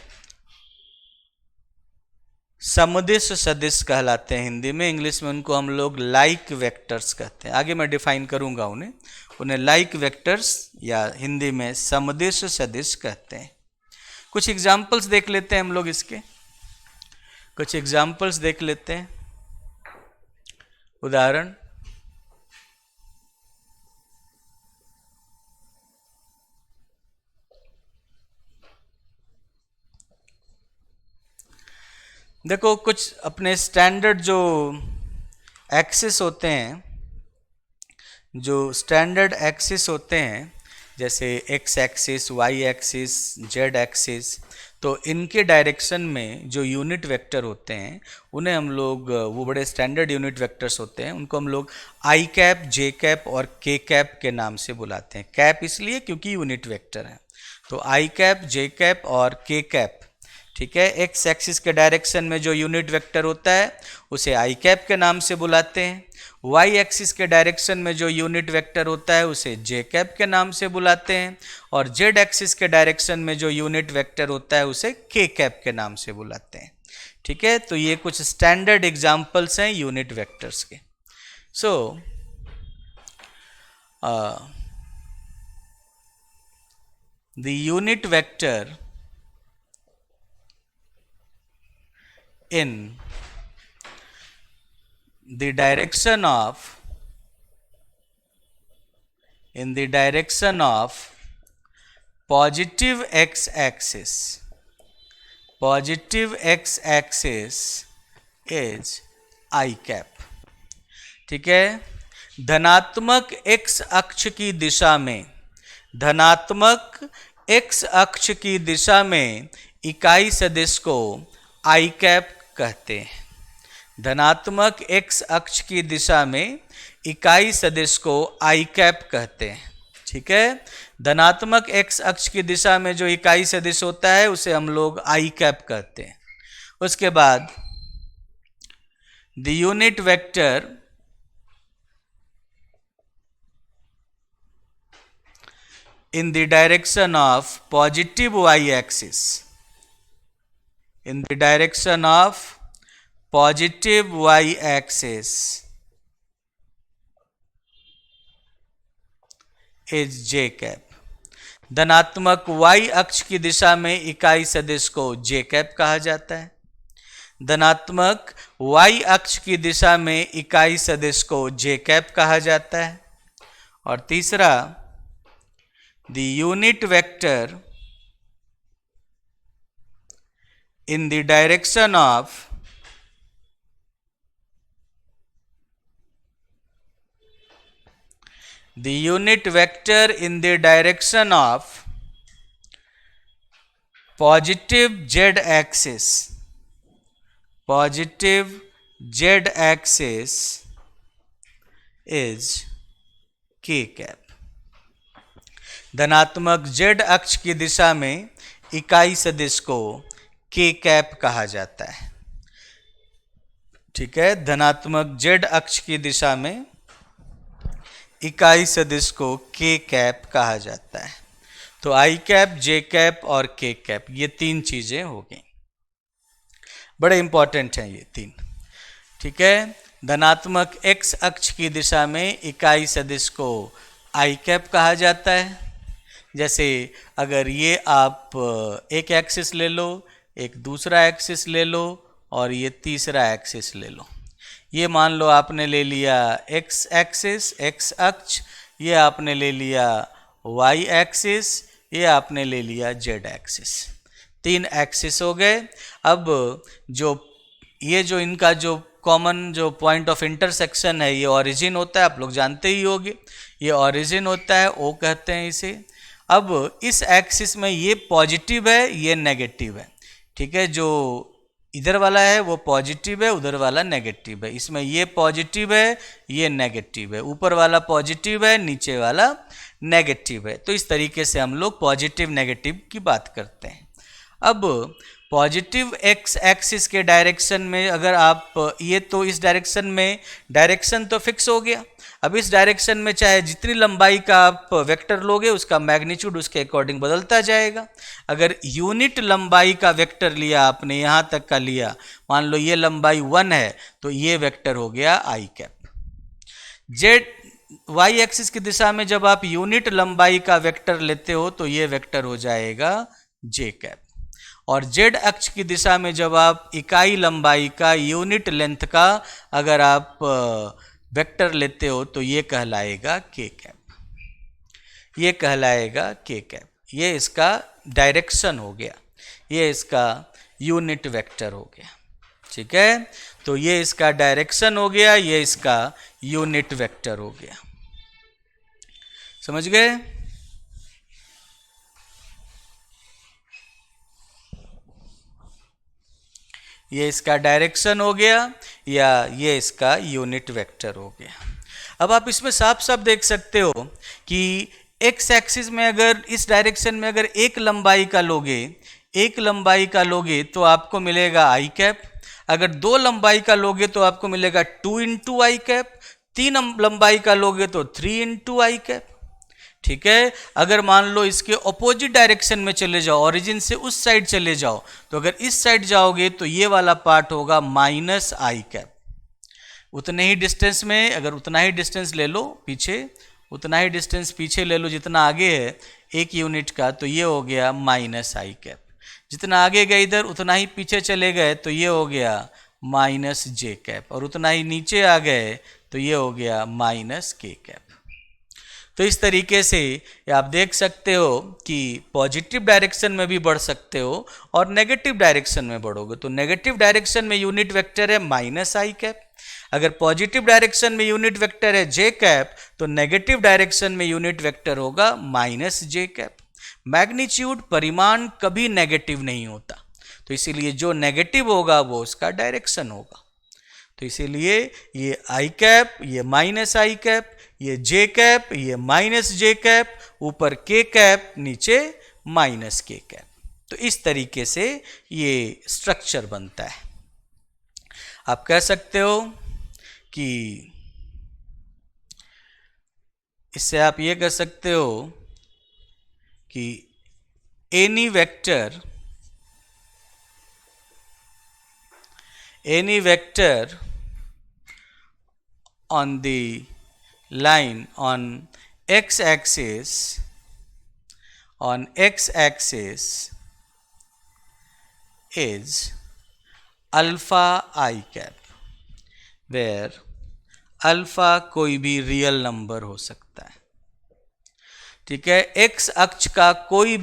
समदिश सदिश कहलाते हैं हिंदी में। इंग्लिश में उनको हम लोग लाइक वेक्टर्स कहते हैं। आगे मैं डिफाइन करूंगा उन्हें लाइक वेक्टर्स या हिंदी में समदिश सदिश कहते हैं। कुछ एग्जाम्पल्स देख लेते हैं हम लोग इसके, कुछ एग्जाम्पल्स देख लेते हैं। उदाहरण, देखो कुछ अपने स्टैंडर्ड जो एक्सिस होते हैं, जो स्टैंडर्ड एक्सिस होते हैं, जैसे X axis, Y axis, Z axis, तो इनके डायरेक्शन में जो यूनिट वेक्टर होते हैं उन्हें हम लोग, वो बड़े स्टैंडर्ड यूनिट वेक्टर्स होते हैं, उनको हम लोग आई कैप, जे कैप और के कैप के नाम से बुलाते हैं। कैप इसलिए क्योंकि यूनिट वेक्टर है, तो आई कैप, जे कैप और के कैप। ठीक है, एक्स एक्सिस के डायरेक्शन में जो यूनिट वेक्टर होता है उसे आई कैप के नाम से बुलाते हैं। वाई एक्सिस के डायरेक्शन में जो यूनिट वेक्टर होता है उसे जे कैप के नाम से बुलाते हैं, और जेड एक्सिस के डायरेक्शन में जो यूनिट वेक्टर होता है उसे के कैप के नाम से बुलाते हैं। ठीक है, तो ये कुछ स्टैंडर्ड एग्जाम्पल्स हैं यूनिट वेक्टर्स के। So the unit vector in the direction of positive x-axis is I cap। ठीक है। धनात्मक x अक्ष की दिशा में, धनात्मक x अक्ष की दिशा में इकाई सदिश को आई कैप कहते हैं। धनात्मक x अक्ष की दिशा में इकाई सदिश को आई कैप कहते हैं। ठीक है। धनात्मक x अक्ष की दिशा में जो इकाई सदिश होता है उसे हम लोग आई कैप कहते हैं। उसके बाद the unit vector in the direction of positive y-axis, in the direction of positive y-axis is j cap। धनात्मक y अक्ष की दिशा में इकाई सदिश को j कैप कहा जाता है। धनात्मक y अक्ष की दिशा में इकाई सदिश को j कैप कहा जाता है। और तीसरा the unit vector in the direction of the unit vector in the direction of positive z axis, positive z axis is k cap। धनात्मक z अक्ष की दिशा में इकाई सदिश को k कैप कहा जाता है। ठीक है। धनात्मक z अक्ष की दिशा में इकाई सदिश को k कैप कहा जाता है। तो आई कैप, j कैप और k कैप, ये तीन चीजें हो गई, बड़े इंपॉर्टेंट हैं ये तीन। ठीक है। धनात्मक x अक्ष की दिशा में इकाई सदिश को आई कैप कहा जाता है। जैसे अगर ये आप एक एक्सिस ले लो, एक दूसरा एक्सिस ले लो और ये तीसरा एक्सिस ले लो। ये मान लो आपने ले लिया x एक्सिस, x अक्ष, ये आपने ले लिया y एक्सिस, ये आपने ले लिया z एक्सिस। तीन एक्सिस हो गए। अब जो ये जो इनका जो कॉमन जो पॉइंट ऑफ इंटरसेक्शन है ये ओरिजिन होता है, आप लोग जानते ही होंगे, ये ओरिजिन होता है, O कहते हैं इसे। अब इस एक्सिस में ये पॉजिटिव है, ये नेगेटिव है। ठीक है। जो इधर वाला है वो पॉजिटिव है, उधर वाला नेगेटिव है। इसमें ये पॉजिटिव है, ये नेगेटिव है, ऊपर वाला पॉजिटिव है, नीचे वाला नेगेटिव है। तो इस तरीके से हम लोग पॉजिटिव नेगेटिव की बात करते हैं। अब पॉजिटिव एक्स एक्सिस के डायरेक्शन में अगर आप ये, तो इस डायरेक्शन में डायरेक्शन तो फिक्स हो गया। अब इस डायरेक्शन में चाहे जितनी लंबाई का आप वेक्टर लोगे उसका मैग्नीट्यूड उसके अकॉर्डिंग बदलता जाएगा। अगर यूनिट लंबाई का वेक्टर लिया आपने, यहाँ तक का लिया, मान लो ये लंबाई 1 है, तो ये वेक्टर हो गया आई कैप। जेड वाई एक्सिस की दिशा में जब आप यूनिट लंबाई का वेक्टर लेते हो तो ये वेक्टर हो जाएगा जे कैप। और जेड अक्ष की दिशा में जब आप इकाई लंबाई का, यूनिट लेंथ का अगर आप वेक्टर लेते हो तो ये कहलाएगा के कैप, ये कहलाएगा के कैप। ये इसका डायरेक्शन हो गया, ये इसका यूनिट वेक्टर हो गया। ठीक है। तो ये इसका डायरेक्शन हो गया, ये इसका यूनिट वेक्टर हो गया। समझ गए? ये इसका डायरेक्शन हो गया या ये इसका यूनिट वेक्टर हो गया। अब आप इसमें साफ साफ देख सकते हो कि एक्स एक्सिस में अगर इस डायरेक्शन में अगर एक लंबाई का लोगे, एक लंबाई का लोगे तो आपको मिलेगा आई कैप। अगर दो लंबाई का लोगे तो आपको मिलेगा 2 इंटू आई कैप। तीन लंबाई का लोगे तो 3 इंटू आई कैप। ठीक है। अगर मान लो इसके ऑपोजिट डायरेक्शन में चले जाओ, ओरिजिन से उस साइड चले जाओ, तो अगर इस साइड जाओगे तो ये वाला पार्ट होगा माइनस आई कैप। उतने ही डिस्टेंस में, अगर उतना ही डिस्टेंस ले लो पीछे, उतना ही डिस्टेंस पीछे ले लो जितना आगे है एक यूनिट का, तो ये हो गया माइनस आई कैप। जितना आगे गए इधर उतना ही पीछे चले गए तो ये हो गया माइनस जे कैप, और उतना ही नीचे आ गए तो ये हो गया माइनस के कैप। तो इस तरीके से आप देख सकते हो कि पॉजिटिव डायरेक्शन में भी बढ़ सकते हो और नेगेटिव डायरेक्शन में बढ़ोगे तो नेगेटिव डायरेक्शन में यूनिट वेक्टर है माइनस आई कैप, अगर पॉजिटिव डायरेक्शन में यूनिट वेक्टर है जे कैप, तो नेगेटिव डायरेक्शन में यूनिट वेक्टर होगा माइनस जे कैप। मैग्नीट्यूड परिमाण कभी नेगेटिव नहीं होता, तो इसीलिए जो नेगेटिव होगा वो उसका डायरेक्शन होगा। तो इसीलिए ये आई कैप, ये माइनस आई कैप, ये जे कैप, ये माइनस जे कैप, ऊपर के कैप, नीचे माइनस के कैप। तो इस तरीके से ये स्ट्रक्चर बनता है। आप कह सकते हो कि इससे आप ये कह सकते हो कि any vector on the line on x axis is alpha I cap, where alpha कोई भी रियल नंबर हो सकता है। ठीक है, एक्स अक्ष का कोई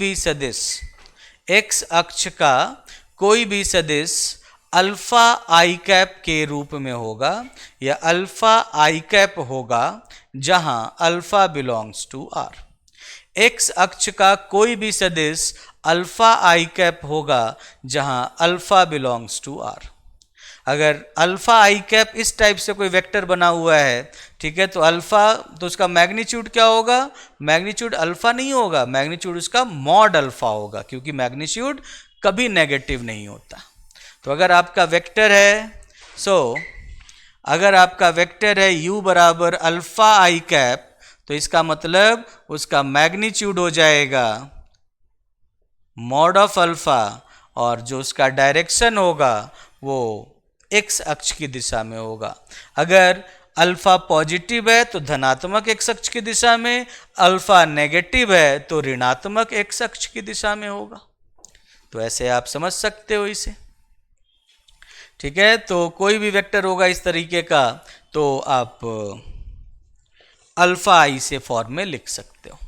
भी सदिश अल्फा आई कैप के रूप में होगा या अल्फा आई कैप होगा जहां alpha belongs to R. X अक्ष का कोई भी सदिश अल्फा आई कैप होगा जहां अल्फा बिलोंग्स टू आर। अगर अल्फा आई कैप इस टाइप से कोई वेक्टर बना हुआ है, ठीक है, तो अल्फा, तो उसका मैग्नीट्यूड क्या होगा? मैग्नीट्यूड अल्फा नहीं होगा, मैग्नीट्यूड उसका मॉड अल्फा होगा, क्योंकि मैग्नीट्यूड कभी नेगेटिव नहीं होता। तो अगर आपका वेक्टर है, अगर आपका वेक्टर है u बराबर अल्फा आई कैप, तो इसका मतलब उसका मैग्नीट्यूड हो जाएगा मॉड ऑफ अल्फा, और जो उसका डायरेक्शन होगा वो एक्स अक्ष की दिशा में होगा। अगर अल्फा पॉजिटिव है तो धनात्मक एक्स अक्ष की दिशा में, अल्फा नेगेटिव है तो ऋणात्मक एक्स अक्ष की दिशा में होगा। तो ऐसे आप समझ सकते हो इसे। ठीक है, तो कोई भी वेक्टर होगा इस तरीके का, तो आप अल्फा आई से फॉर्म में लिख सकते हो।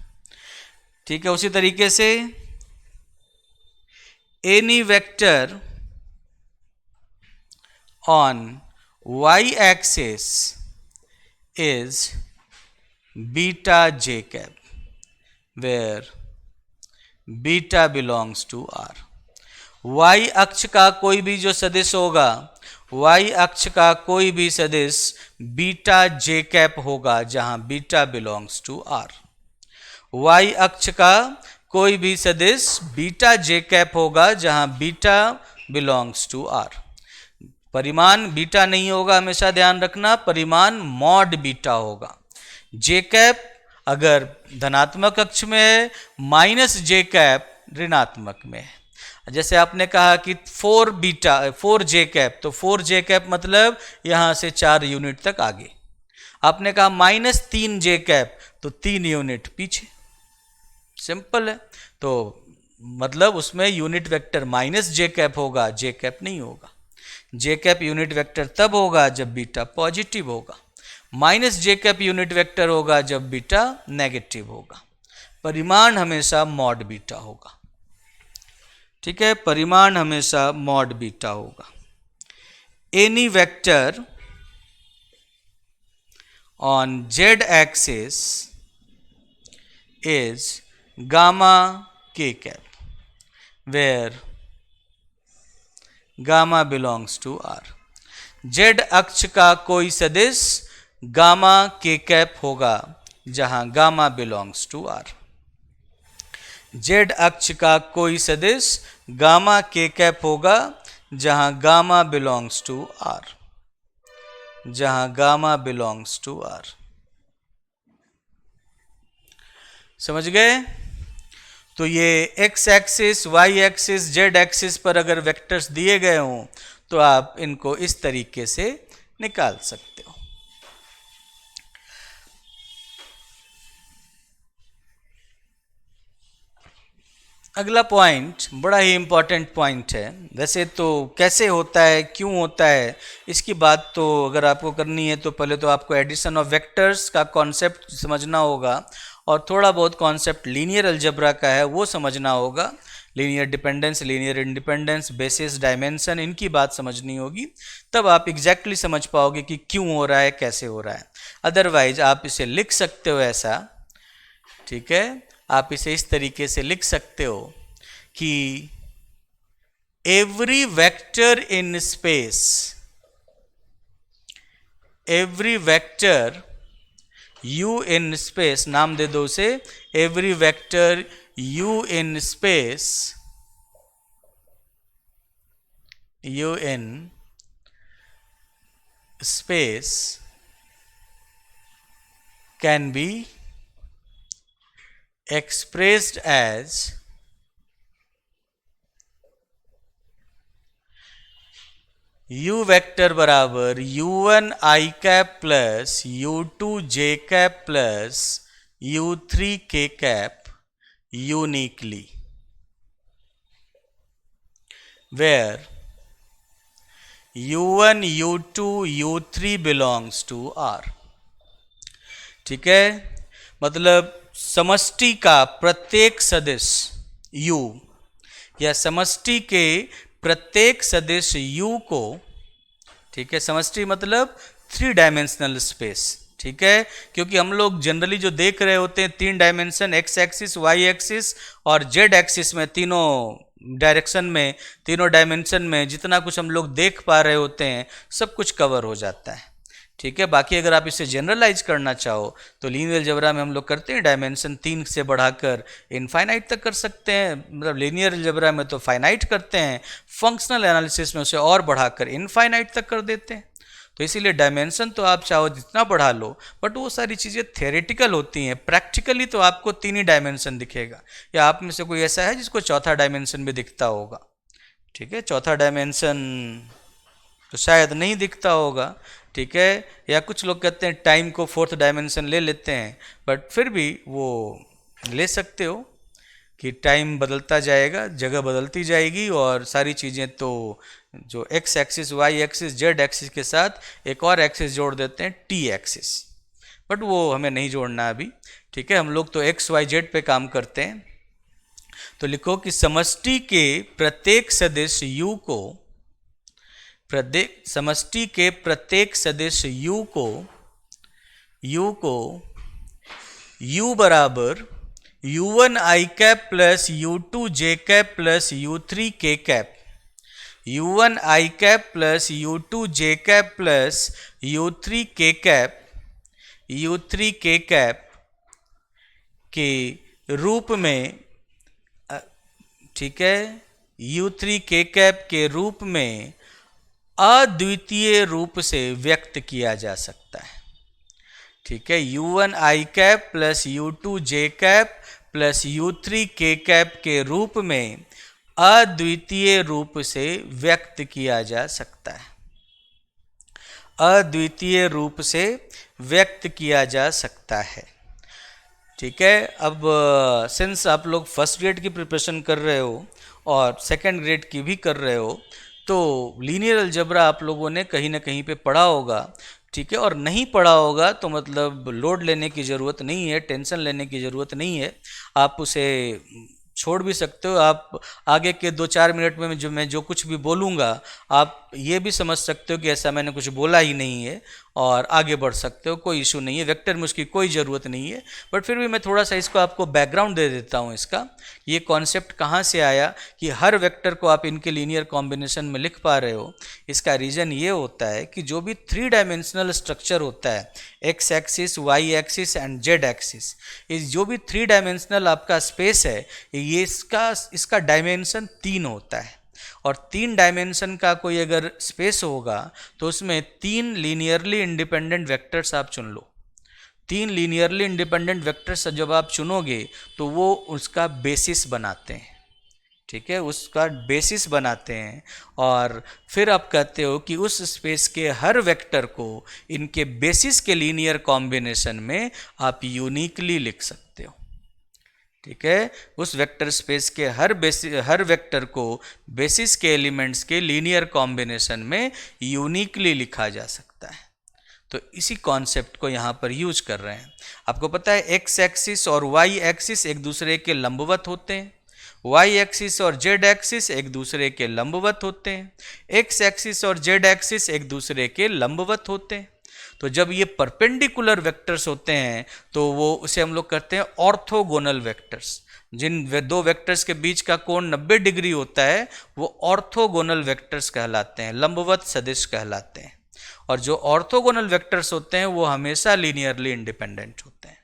ठीक है, उसी तरीके से any vector on y-axis is beta j cap, where beta belongs to r। y अक्ष का कोई भी जो सदिश होगा, y अक्ष का कोई भी सदिश बीटा जे कैप होगा जहां beta belongs to r। y अक्ष का कोई भी सदिश बीटा जे कैप होगा जहां बीटा बिलोंग्स टू r। परिमाण बीटा नहीं होगा, हमेशा ध्यान रखना, परिमाण मॉड बीटा होगा। जे कैप अगर धनात्मक अक्ष में है, माइनस जे कैप ऋणात्मक में है। जैसे आपने कहा कि 4 जे कैप, तो 4 जे कैप मतलब यहां से 4 यूनिट तक आगे। आपने कहा -3 जे कैप, तो 3 यूनिट पीछे। सिंपल है, तो मतलब उसमें यूनिट वेक्टर माइनस जे कैप होगा, जे कैप नहीं होगा। जे कैप यूनिट वेक्टर तब होगा जब बीटा पॉजिटिव होगा, माइनस जे कैप यूनिट वेक्टर होगा जब बीटा नेगेटिव होगा। परिमाण हमेशा मॉड बीटा होगा। ठीक है, परिमाण हमेशा मॉड बीटा होगा। Any vector on z axis is gamma k cap, where gamma belongs to R. Z अक्ष का कोई सदिश गामा के कैप होगा जहां gamma belongs to R. Z अक्ष का कोई सदिश गामा के कैप होगा जहां गामा बिलोंग्स टू आर, जहां गामा बिलोंग्स टू आर। समझ गए? तो ये x axis, y axis, z axis पर अगर वेक्टर्स दिए गए हों तो आप इनको इस तरीके से निकाल सकते हो। अगला पॉइंट बड़ा ही इंपॉर्टेंट पॉइंट है। वैसे तो कैसे होता है, क्यों होता है, इसकी बात तो अगर आपको करनी है तो पहले तो आपको एडिशन ऑफ वेक्टर्स का कॉन्सेप्ट समझना होगा और थोड़ा बहुत कॉन्सेप्ट लीनियर अलजेब्रा का है वो समझना होगा। Linear dependence, linear independence, basis, dimension, इनकी बात समझनी होगी, तब आप एग्जैक्टली समझ पाओगे कि क्यों हो रहा है, कैसे हो रहा है। अदरवाइज आप इसे लिख सकते हो ऐसा, ठीक है, आप इसे इस तरीके से लिख सकते हो कि every vector in space, every vector u in space, नाम दे दो उसे, every vector u in space, u in space can be expressed as u vector बराबर u1 i cap plus u2 j cap plus u3 k cap uniquely, where u1 u2 u3 belongs to R। ठीक है, मतलब समष्टि का प्रत्येक सदिश u या समष्टि के प्रत्येक सदिश u को, ठीक है, समष्टि मतलब 3 डायमेंशनल स्पेस, ठीक है, क्योंकि हम लोग जनरली जो देख रहे होते हैं 3 dimension, X axis, Y axis और जेड एक्सिस में, तीनों डायरेक्शन में, तीनों डायमेंशन में जितना कुछ हम लोग देख पा रहे होते हैं सब कुछ कवर हो जाता है। ठीक है, बाकी अगर आप इसे जनरलाइज करना चाहो तो लीनियर अलजेब्रा में हम लोग करते हैं डायमेंशन 3 से बढ़ाकर इनफाइनाइट तक कर सकते हैं, मतलब लीनियर अलजेब्रा में तो फाइनाइट करते हैं, फंक्शनल एनालिसिस में उसे और बढ़ाकर इनफाइनाइट तक कर देते हैं। तो इसीलिए डायमेंशन तो आप चाहो जितना बढ़ा लो, बट वो सारी चीज़ें थ्योरेटिकल होती हैं, प्रैक्टिकली तो आपको 3 ही डायमेंशन दिखेगा, या आप में से कोई ऐसा है जिसको चौथा डायमेंशन भी दिखता होगा। ठीक है, चौथा डायमेंशन तो शायद नहीं दिखता होगा, ठीक है, या कुछ लोग कहते हैं टाइम को 4th डायमेंशन ले लेते हैं, बट फिर भी वो ले सकते हो कि टाइम बदलता जाएगा, जगह बदलती जाएगी, और सारी चीज़ें तो जो X axis, Y axis, Z axis के साथ एक और एक्सिस जोड़ देते हैं टी एक्सिस, बट वो हमें नहीं जोड़ना अभी। ठीक है, हम लोग तो एक्स वाई जेड पे काम करते हैं। तो लिखो कि समष्टि के प्रत्येक सदिश u को, समष्टि के प्रत्येक सदिश u को u बराबर u1 i cap plus u2 j cap plus u3 k cap, u1 i cap plus u2 j cap plus u3 k cap, u3 k cap के रूप में, ठीक है, u3 k कैप के रूप में अद्वितीय रूप से व्यक्त किया जा सकता है। ठीक है, u1 i cap plus u2 j cap plus u3 k cap के रूप में अद्वितीय रूप से व्यक्त किया जा सकता है, अद्वितीय रूप से व्यक्त किया जा सकता है। ठीक है, अब सिंस आप लोग फर्स्ट ग्रेड की प्रिपरेशन कर रहे हो और सेकंड ग्रेड की भी कर रहे हो, तो लीनियर अलजेब्रा आप लोगों ने कहीं ना कहीं पे पढ़ा होगा। ठीक है, और नहीं पढ़ा होगा तो मतलब लोड लेने की ज़रूरत नहीं है, टेंशन लेने की ज़रूरत नहीं है, आप उसे छोड़ भी सकते हो। आप आगे के 2-4 मिनट में मैं जो कुछ भी बोलूँगा आप ये भी समझ सकते हो कि ऐसा मैंने कुछ बोला ही नहीं है, और आगे बढ़ सकते हो, कोई इशू नहीं है, वेक्टर में उसकी कोई ज़रूरत नहीं है। बट फिर भी मैं थोड़ा सा इसको आपको बैकग्राउंड दे देता हूँ, इसका ये कॉन्सेप्ट कहाँ से आया कि हर वेक्टर को आप इनके लीनियर कॉम्बिनेशन में लिख पा रहे हो। इसका रीज़न ये होता है कि जो भी 3 डायमेंशनल स्ट्रक्चर होता है, X axis, Y axis and Z axis, इस जो भी 3 डायमेंशनल आपका स्पेस है, ये इसका डायमेंशन 3 होता है, और 3 डायमेंशन का कोई अगर स्पेस होगा तो उसमें 3 लीनियरली इंडिपेंडेंट वेक्टर्स आप चुन लो। 3 लीनियरली इंडिपेंडेंट वेक्टर्स जब आप चुनोगे तो वो उसका बेसिस बनाते हैं। ठीक है, उसका बेसिस बनाते हैं, और फिर आप कहते हो कि उस स्पेस के हर वेक्टर को इनके बेसिस के लीनियर कॉम्बिनेशन में आप यूनिकली लिख सकते हो। ठीक है, उस वेक्टर स्पेस के हर वेक्टर को बेसिस के एलिमेंट्स के लीनियर कॉम्बिनेशन में यूनिकली लिखा जा सकता है। तो इसी कॉन्सेप्ट को यहाँ पर यूज कर रहे हैं। आपको पता है एक्स एक्सिस और वाई एक्सिस एक दूसरे के लंबवत होते हैं, वाई एक्सिस और जेड एक्सिस एक दूसरे के लंबवत होते हैं, एक्स एक्सिस और जेड एक्सिस एक दूसरे के लंबवत होते हैं। तो जब ये परपेंडिकुलर वेक्टर्स होते हैं तो वो उसे हम लोग कहते हैं ऑर्थोगोनल वेक्टर्स। जिन दो वेक्टर्स के बीच का कोण 90 डिग्री होता है वो ऑर्थोगोनल वेक्टर्स कहलाते हैं, लंबवत सदिश कहलाते हैं। और जो ऑर्थोगोनल वेक्टर्स होते हैं वो हमेशा लीनियरली इंडिपेंडेंट होते हैं।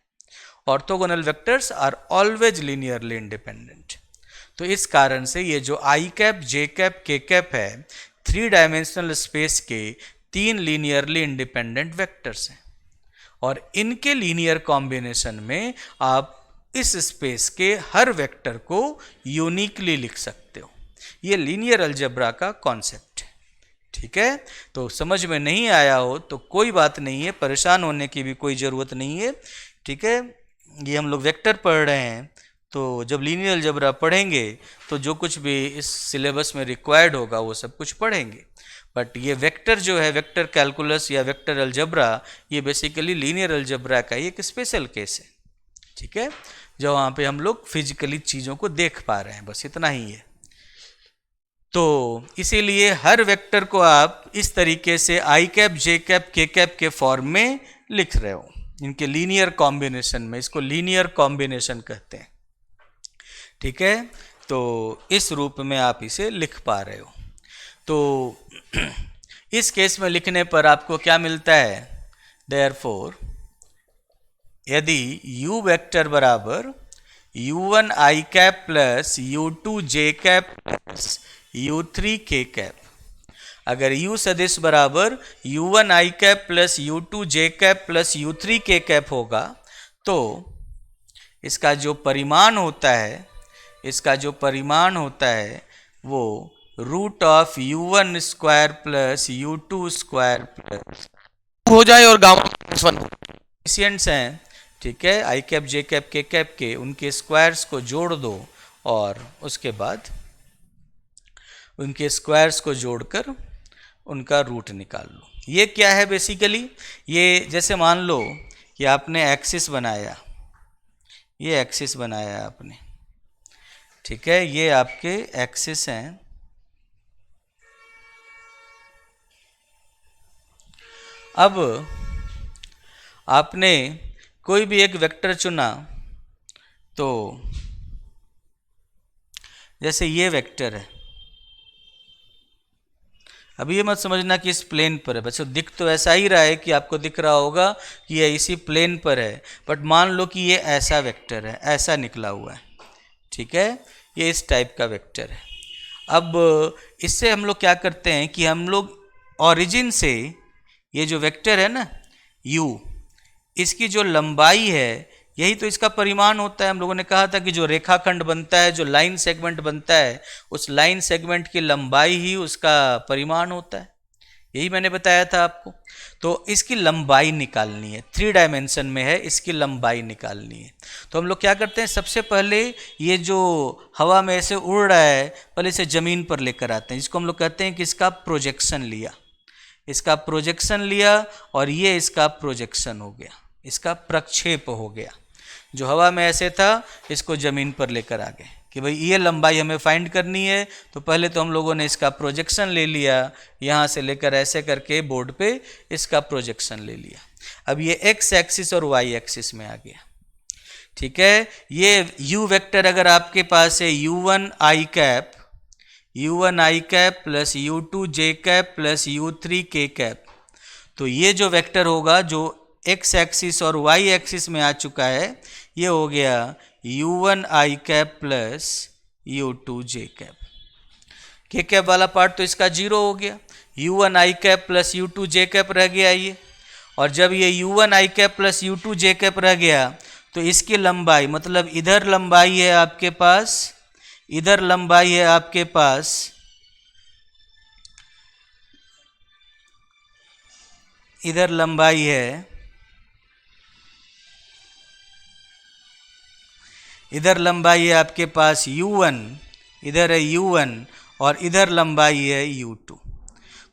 Orthogonal vectors are always linearly independent. तो इस कारण से ये जो i cap, j cap, k cap है, 3 डायमेंशनल स्पेस के 3 लीनियरली इंडिपेंडेंट वेक्टर्स हैं और इनके लीनियर कॉम्बिनेशन में आप इस स्पेस के हर वेक्टर को यूनिकली लिख सकते हो। ये लीनियर अलजेब्रा का कॉन्सेप्ट है। ठीक है, तो समझ में नहीं आया हो तो कोई बात नहीं है, परेशान होने की भी कोई ज़रूरत नहीं है। ठीक है, ये हम लोग वेक्टर पढ़ रहे हैं, तो जब लीनियर अलजेब्रा पढ़ेंगे तो जो कुछ भी इस सिलेबस में रिक्वायर्ड होगा वो सब कुछ पढ़ेंगे। बट ये वेक्टर जो है, वेक्टर कैलकुलस या वेक्टर अलजेब्रा, ये बेसिकली लीनियर अलजेब्रा का ही एक स्पेशल केस है। ठीक है, जो वहाँ पे हम लोग फिजिकली चीज़ों को देख पा रहे हैं, बस इतना ही है। तो इसीलिए हर वेक्टर को आप इस तरीके से आई cap, j cap, k cap के फॉर्म में लिख रहे हो, इनके लीनियर कॉम्बिनेशन में। इसको लीनियर कॉम्बिनेशन कहते हैं। ठीक है, तो इस रूप में आप इसे लिख पा रहे हो। तो इस केस में लिखने पर आपको क्या मिलता है? देयरफॉर यदि u वेक्टर बराबर u1 आई कैप प्लस u2 जे कैप प्लस u3 के कैप, अगर u सदिश बराबर u1 आई कैप प्लस u2 जे कैप प्लस u3 के कैप होगा तो इसका जो परिमाण होता है, वो root of u1 square plus u2 square plus हो जाए और गामा -1 कोएफिशिएंट्स हैं। ठीक है, i cap, j cap, k cap के उनके स्क्वायर्स को जोड़ दो और उसके बाद उनके स्क्वायर्स को जोड़कर उनका रूट निकाल लो। ये क्या है बेसिकली? ये जैसे मान लो कि आपने एक्सिस बनाया, ये एक्सिस बनाया आपने। ठीक है, ये आपके एक्सिस हैं। अब आपने कोई भी एक वेक्टर चुना, तो जैसे ये वेक्टर है, अब ये मत समझना कि इस प्लेन पर है, बच्चों दिख तो ऐसा ही रहा है कि आपको दिख रहा होगा कि ये इसी प्लेन पर है, बट मान लो कि ये ऐसा वेक्टर है, ऐसा निकला हुआ है। ठीक है, ये इस टाइप का वेक्टर है। अब इससे हम लोग क्या करते हैं कि हम लोग ओरिजिन से ये जो वेक्टर है ना u, इसकी जो लंबाई है यही तो इसका परिमाण होता है। हम लोगों ने कहा था कि जो रेखाखंड बनता है, जो लाइन सेगमेंट बनता है, उस लाइन सेगमेंट की लंबाई ही उसका परिमाण होता है। यही मैंने बताया था आपको। तो इसकी लंबाई निकालनी है, 3 डायमेंशन में है, इसकी लंबाई निकालनी है। तो हम लोग क्या करते हैं, सबसे पहले ये जो हवा में ऐसे उड़ रहा है, पहले इसे ज़मीन पर लेकर आते हैं, जिसको हम लोग कहते हैं कि इसका प्रोजेक्शन लिया, इसका प्रोजेक्शन लिया और ये इसका प्रोजेक्शन हो गया, इसका प्रक्षेप हो गया। जो हवा में ऐसे था इसको ज़मीन पर लेकर आ गए कि भाई ये लंबाई हमें फाइंड करनी है। तो पहले तो हम लोगों ने इसका प्रोजेक्शन ले लिया, यहाँ से लेकर ऐसे करके बोर्ड पे इसका प्रोजेक्शन ले लिया। अब ये एक्स एक्सिस और वाई एक्सिस में आ गया। ठीक है, ये u वेक्टर अगर आपके पास है u1 आई कैप प्लस u2 जे कैप प्लस u3 के कैप, तो ये जो वेक्टर होगा जो एक्स एक्सिस और वाई एक्सिस में आ चुका है, ये हो गया u1 आई कैप प्लस u2 जे कैप। के कैप वाला पार्ट तो इसका 0 हो गया, u1 आई कैप प्लस u2 जे कैप रह गया ये। और जब ये u1 आई कैप प्लस u2 जे कैप रह गया तो इसकी लंबाई, मतलब इधर लंबाई है आपके पास, इधर लंबाई है आपके पास इधर लंबाई है, इधर लंबाई है आपके पास u1, इधर है u1 और इधर लंबाई है u2।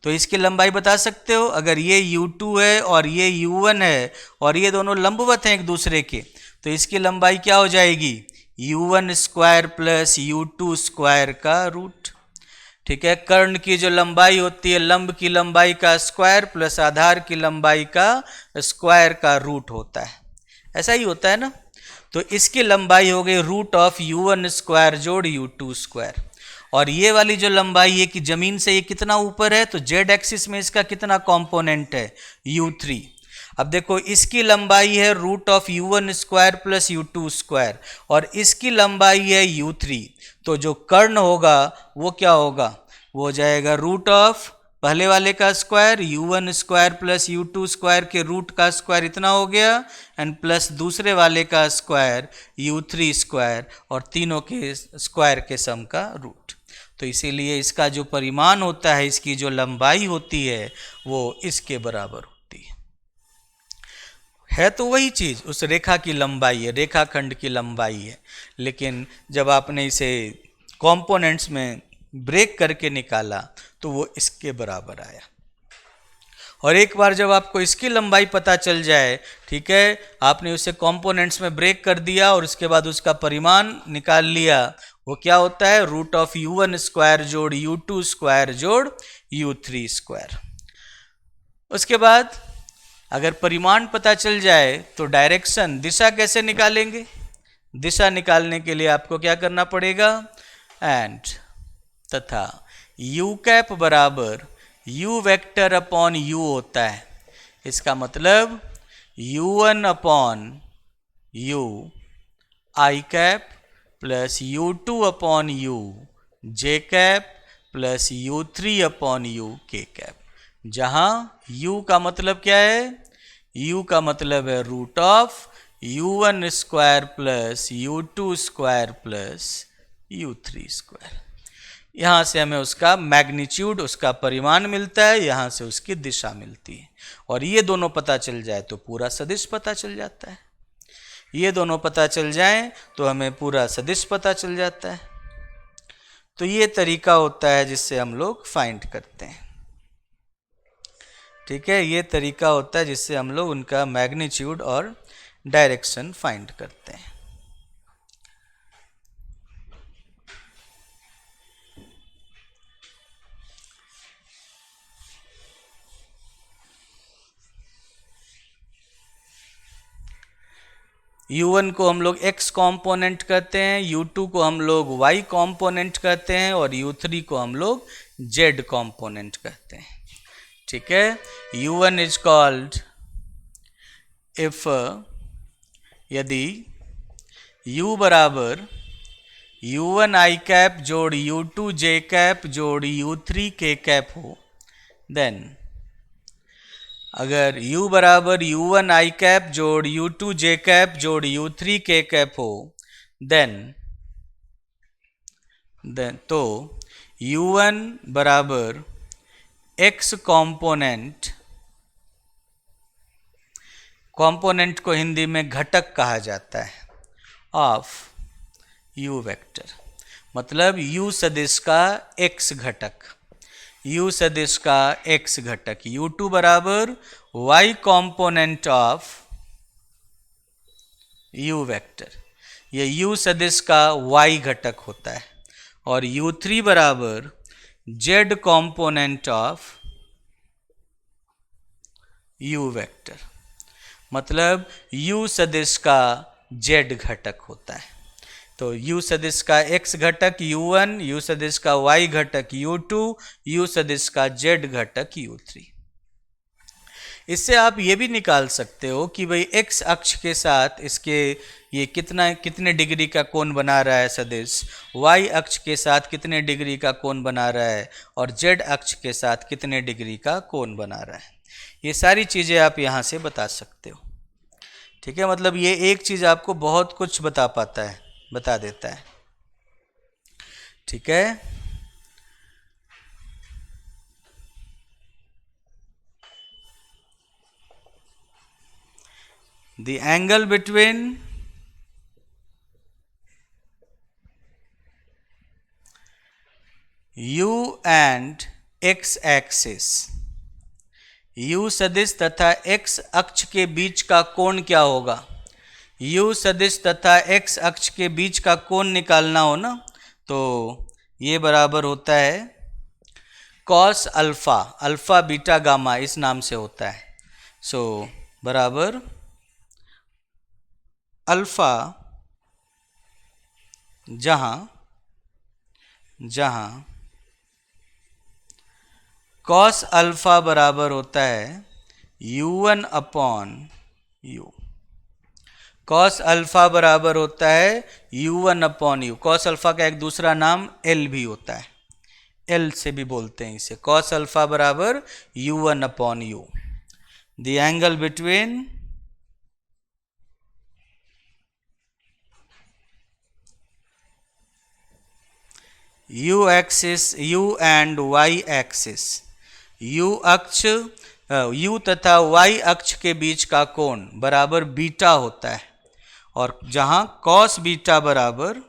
तो इसकी लंबाई बता सकते हो, अगर ये u2 है और ये u1 है और ये दोनों लंबवत हैं एक दूसरे के, तो इसकी लंबाई क्या हो जाएगी, u1 square plus u2 square का रूट। ठीक है, कर्ण की जो लंबाई होती है लंब की लंबाई का स्क्वायर प्लस आधार की लंबाई का स्क्वायर का रूट होता है, ऐसा ही होता है ना। तो इसकी लंबाई हो गई रूट ऑफ u1 स्क्वायर जोड़ u2 स्क्वायर। और ये वाली जो लंबाई है कि जमीन से ये कितना ऊपर है, तो जेड एक्सिस में इसका कितना कंपोनेंट है, u3। अब देखो इसकी लंबाई है root of u1 square plus u2 square और इसकी लंबाई है u3। तो जो कर्ण होगा वो क्या होगा, वो हो जाएगा रूट ऑफ पहले वाले का square u1 square plus u2 square के रूट का स्क्वायर इतना हो गया एंड प्लस दूसरे वाले का स्क्वायर u3 स्क्वायर और तीनों के स्क्वायर के सम का रूट। तो इसीलिए इसका जो परिमाण होता है, इसकी जो लंबाई होती है वो इसके बराबर होती है। तो वही चीज़ उस रेखा की लंबाई है, रेखाखंड की लंबाई है, लेकिन जब आपने इसे कंपोनेंट्स में ब्रेक करके निकाला तो वो इसके बराबर आया। और एक बार जब आपको इसकी लंबाई पता चल जाए, ठीक है, आपने उसे कंपोनेंट्स में ब्रेक कर दिया और उसके बाद उसका परिमाण निकाल लिया, वो क्या होता है रूट ऑफ u1 स्क्वायर जोड़ u2 स्क्वायर जोड़ u3 स्क्वायर। उसके बाद अगर परिमाण पता चल जाए तो डायरेक्शन दिशा कैसे निकालेंगे, दिशा निकालने के लिए आपको क्या करना पड़ेगा, एंड तथा u कैप बराबर u वेक्टर अपॉन u होता है। इसका मतलब u1 upon u i cap plus u2 upon u j cap plus u3 upon u k cap, जहाँ u का मतलब क्या है, u का मतलब है root of u1 square plus u2 square plus u3 square. यहाँ से हमें उसका मैग्नीट्यूड, उसका परिमाण मिलता है, यहाँ से उसकी दिशा मिलती है। और ये दोनों पता चल जाए तो पूरा सदिश पता चल जाता है, ये दोनों पता चल जाएं तो हमें पूरा सदिश पता चल जाता है। तो ये तरीका होता है जिससे हम लोग फाइंड करते हैं। ठीक है, ये तरीका होता है जिससे हम लोग उनका मैग्नीट्यूड और डायरेक्शन फाइंड करते हैं। u1 को हम लोग x कंपोनेंट कहते हैं, u2 को हम लोग y कंपोनेंट कहते हैं और u3 को हम लोग z कंपोनेंट कहते हैं। ठीक है, u1 इज कॉल्ड इफ यदि u बराबर u1 i कैप जोड़ u2 j कैप जोड़ u3 k कैप हो, देन अगर u बराबर u1 i कैप जोड़ u2 j कैप जोड़ u3 k कैप हो, देन तो u1 बराबर x कंपोनेंट, कंपोनेंट को हिंदी में घटक कहा जाता है, ऑफ u वेक्टर, मतलब u सदिश का x घटक, u सदिश का x घटक, u2 बराबर y component of u vector, ये u सदिश का y घटक होता है, और u3 बराबर z component of u vector, मतलब u सदिश का z घटक होता है। तो u सदिश का x घटक u1, u सदिश का y घटक u2, u सदिश का z घटक u3। इससे आप ये भी निकाल सकते हो कि भाई x अक्ष के साथ इसके ये कितने डिग्री का कोण बना रहा है सदिश, y अक्ष के साथ कितने डिग्री का कोण बना रहा है और z अक्ष के साथ कितने डिग्री का कोण बना रहा है। ये सारी चीज़ें आप यहाँ से बता सकते हो। ठीक है, मतलब ये एक चीज़ आपको बहुत कुछ बता देता है। ठीक है, the angle between u and x axis, u सदिश तथा x अक्ष के बीच का कोण क्या होगा, u सदिश तथा x अक्ष के बीच का कोण निकालना हो ना, तो ये बराबर होता है cos alpha, alpha beta gamma इस नाम से होता है। सो बराबर अल्फा जहां कॉस अल्फा बराबर होता है u1 upon u, cos alpha बराबर होता है u1 upon u। Cos alpha का एक दूसरा नाम l भी होता है, l से भी बोलते हैं इसे। कॉस अल्फा बराबर u1 upon u। The angle between u axis, u and y axis, u अक्ष, u तथा y अक्ष के बीच का कोण बराबर बीटा होता है, और जहां cos बीटा बराबर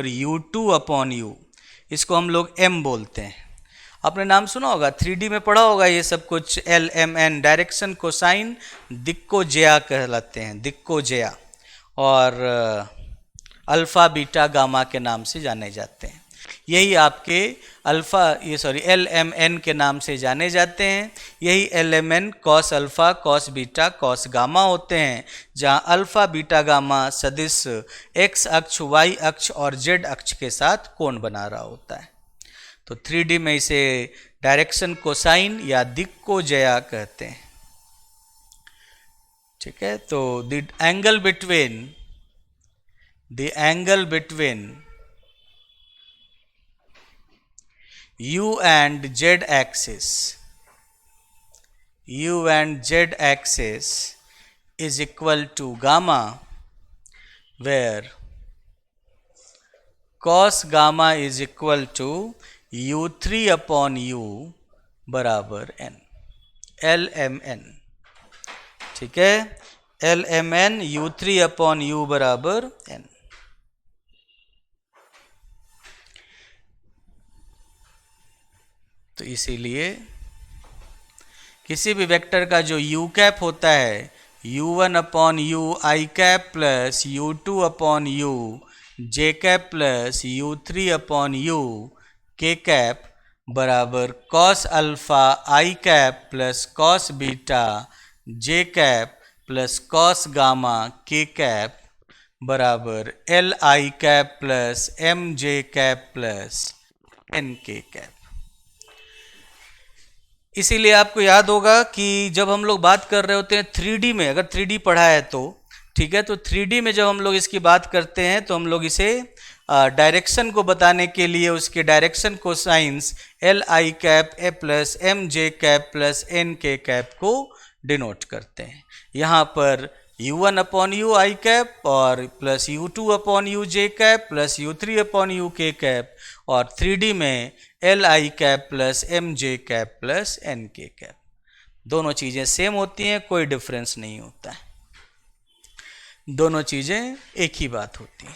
u2 अपॉन u, इसको हम लोग m बोलते हैं। आपने नाम सुना होगा, 3D में पढ़ा होगा ये सब कुछ, l M n, direction cosine दिक्कोजेया कहलाते हैं, दिक्कोजेया, और अल्फ़ा बीटा गामा के नाम से जाने जाते हैं। यही आपके एल एम एन के नाम से जाने जाते हैं। यही L M N cos alpha, cos beta, cos gamma होते हैं, जहां अल्फ़ा बीटा गामा सदिश एक्स अक्ष, वाई अक्ष और जेड अक्ष के साथ कोण बना रहा होता है। तो 3D में इसे डायरेक्शन कोसाइन या दिक्कोजेया कहते हैं। ठीक है, तो the angle between u and z axis is equal to gamma, where cos gamma is equal to u3 upon u बराबर n, LMN। ठीक है, LMN u3 अपॉन u बराबर n। तो इसीलिए किसी भी वेक्टर का जो u कैप होता है, u1 upon u i cap plus u2 upon u j cap plus u3 upon u k cap बराबर cos alpha i cap plus cos beta j cap plus cos gamma k cap बराबर l i cap plus m j cap plus n k cap. इसीलिए आपको याद होगा कि जब हम लोग बात कर रहे होते हैं 3D में, अगर 3D पढ़ा है तो ठीक है, तो 3D में जब हम लोग इसकी बात करते हैं तो हम लोग इसे डायरेक्शन को बताने के लिए उसके डायरेक्शन को साइंस l i cap a plus m j cap plus n k cap को डिनोट करते हैं। यहाँ पर u1 upon u i cap और plus u2 upon u j cap plus u3 upon u k cap, और 3D में l i cap plus m j cap plus n k cap. दोनों चीज़ें सेम होती हैं, कोई डिफरेंस नहीं होता है, दोनों चीज़ें एक ही बात होती हैं।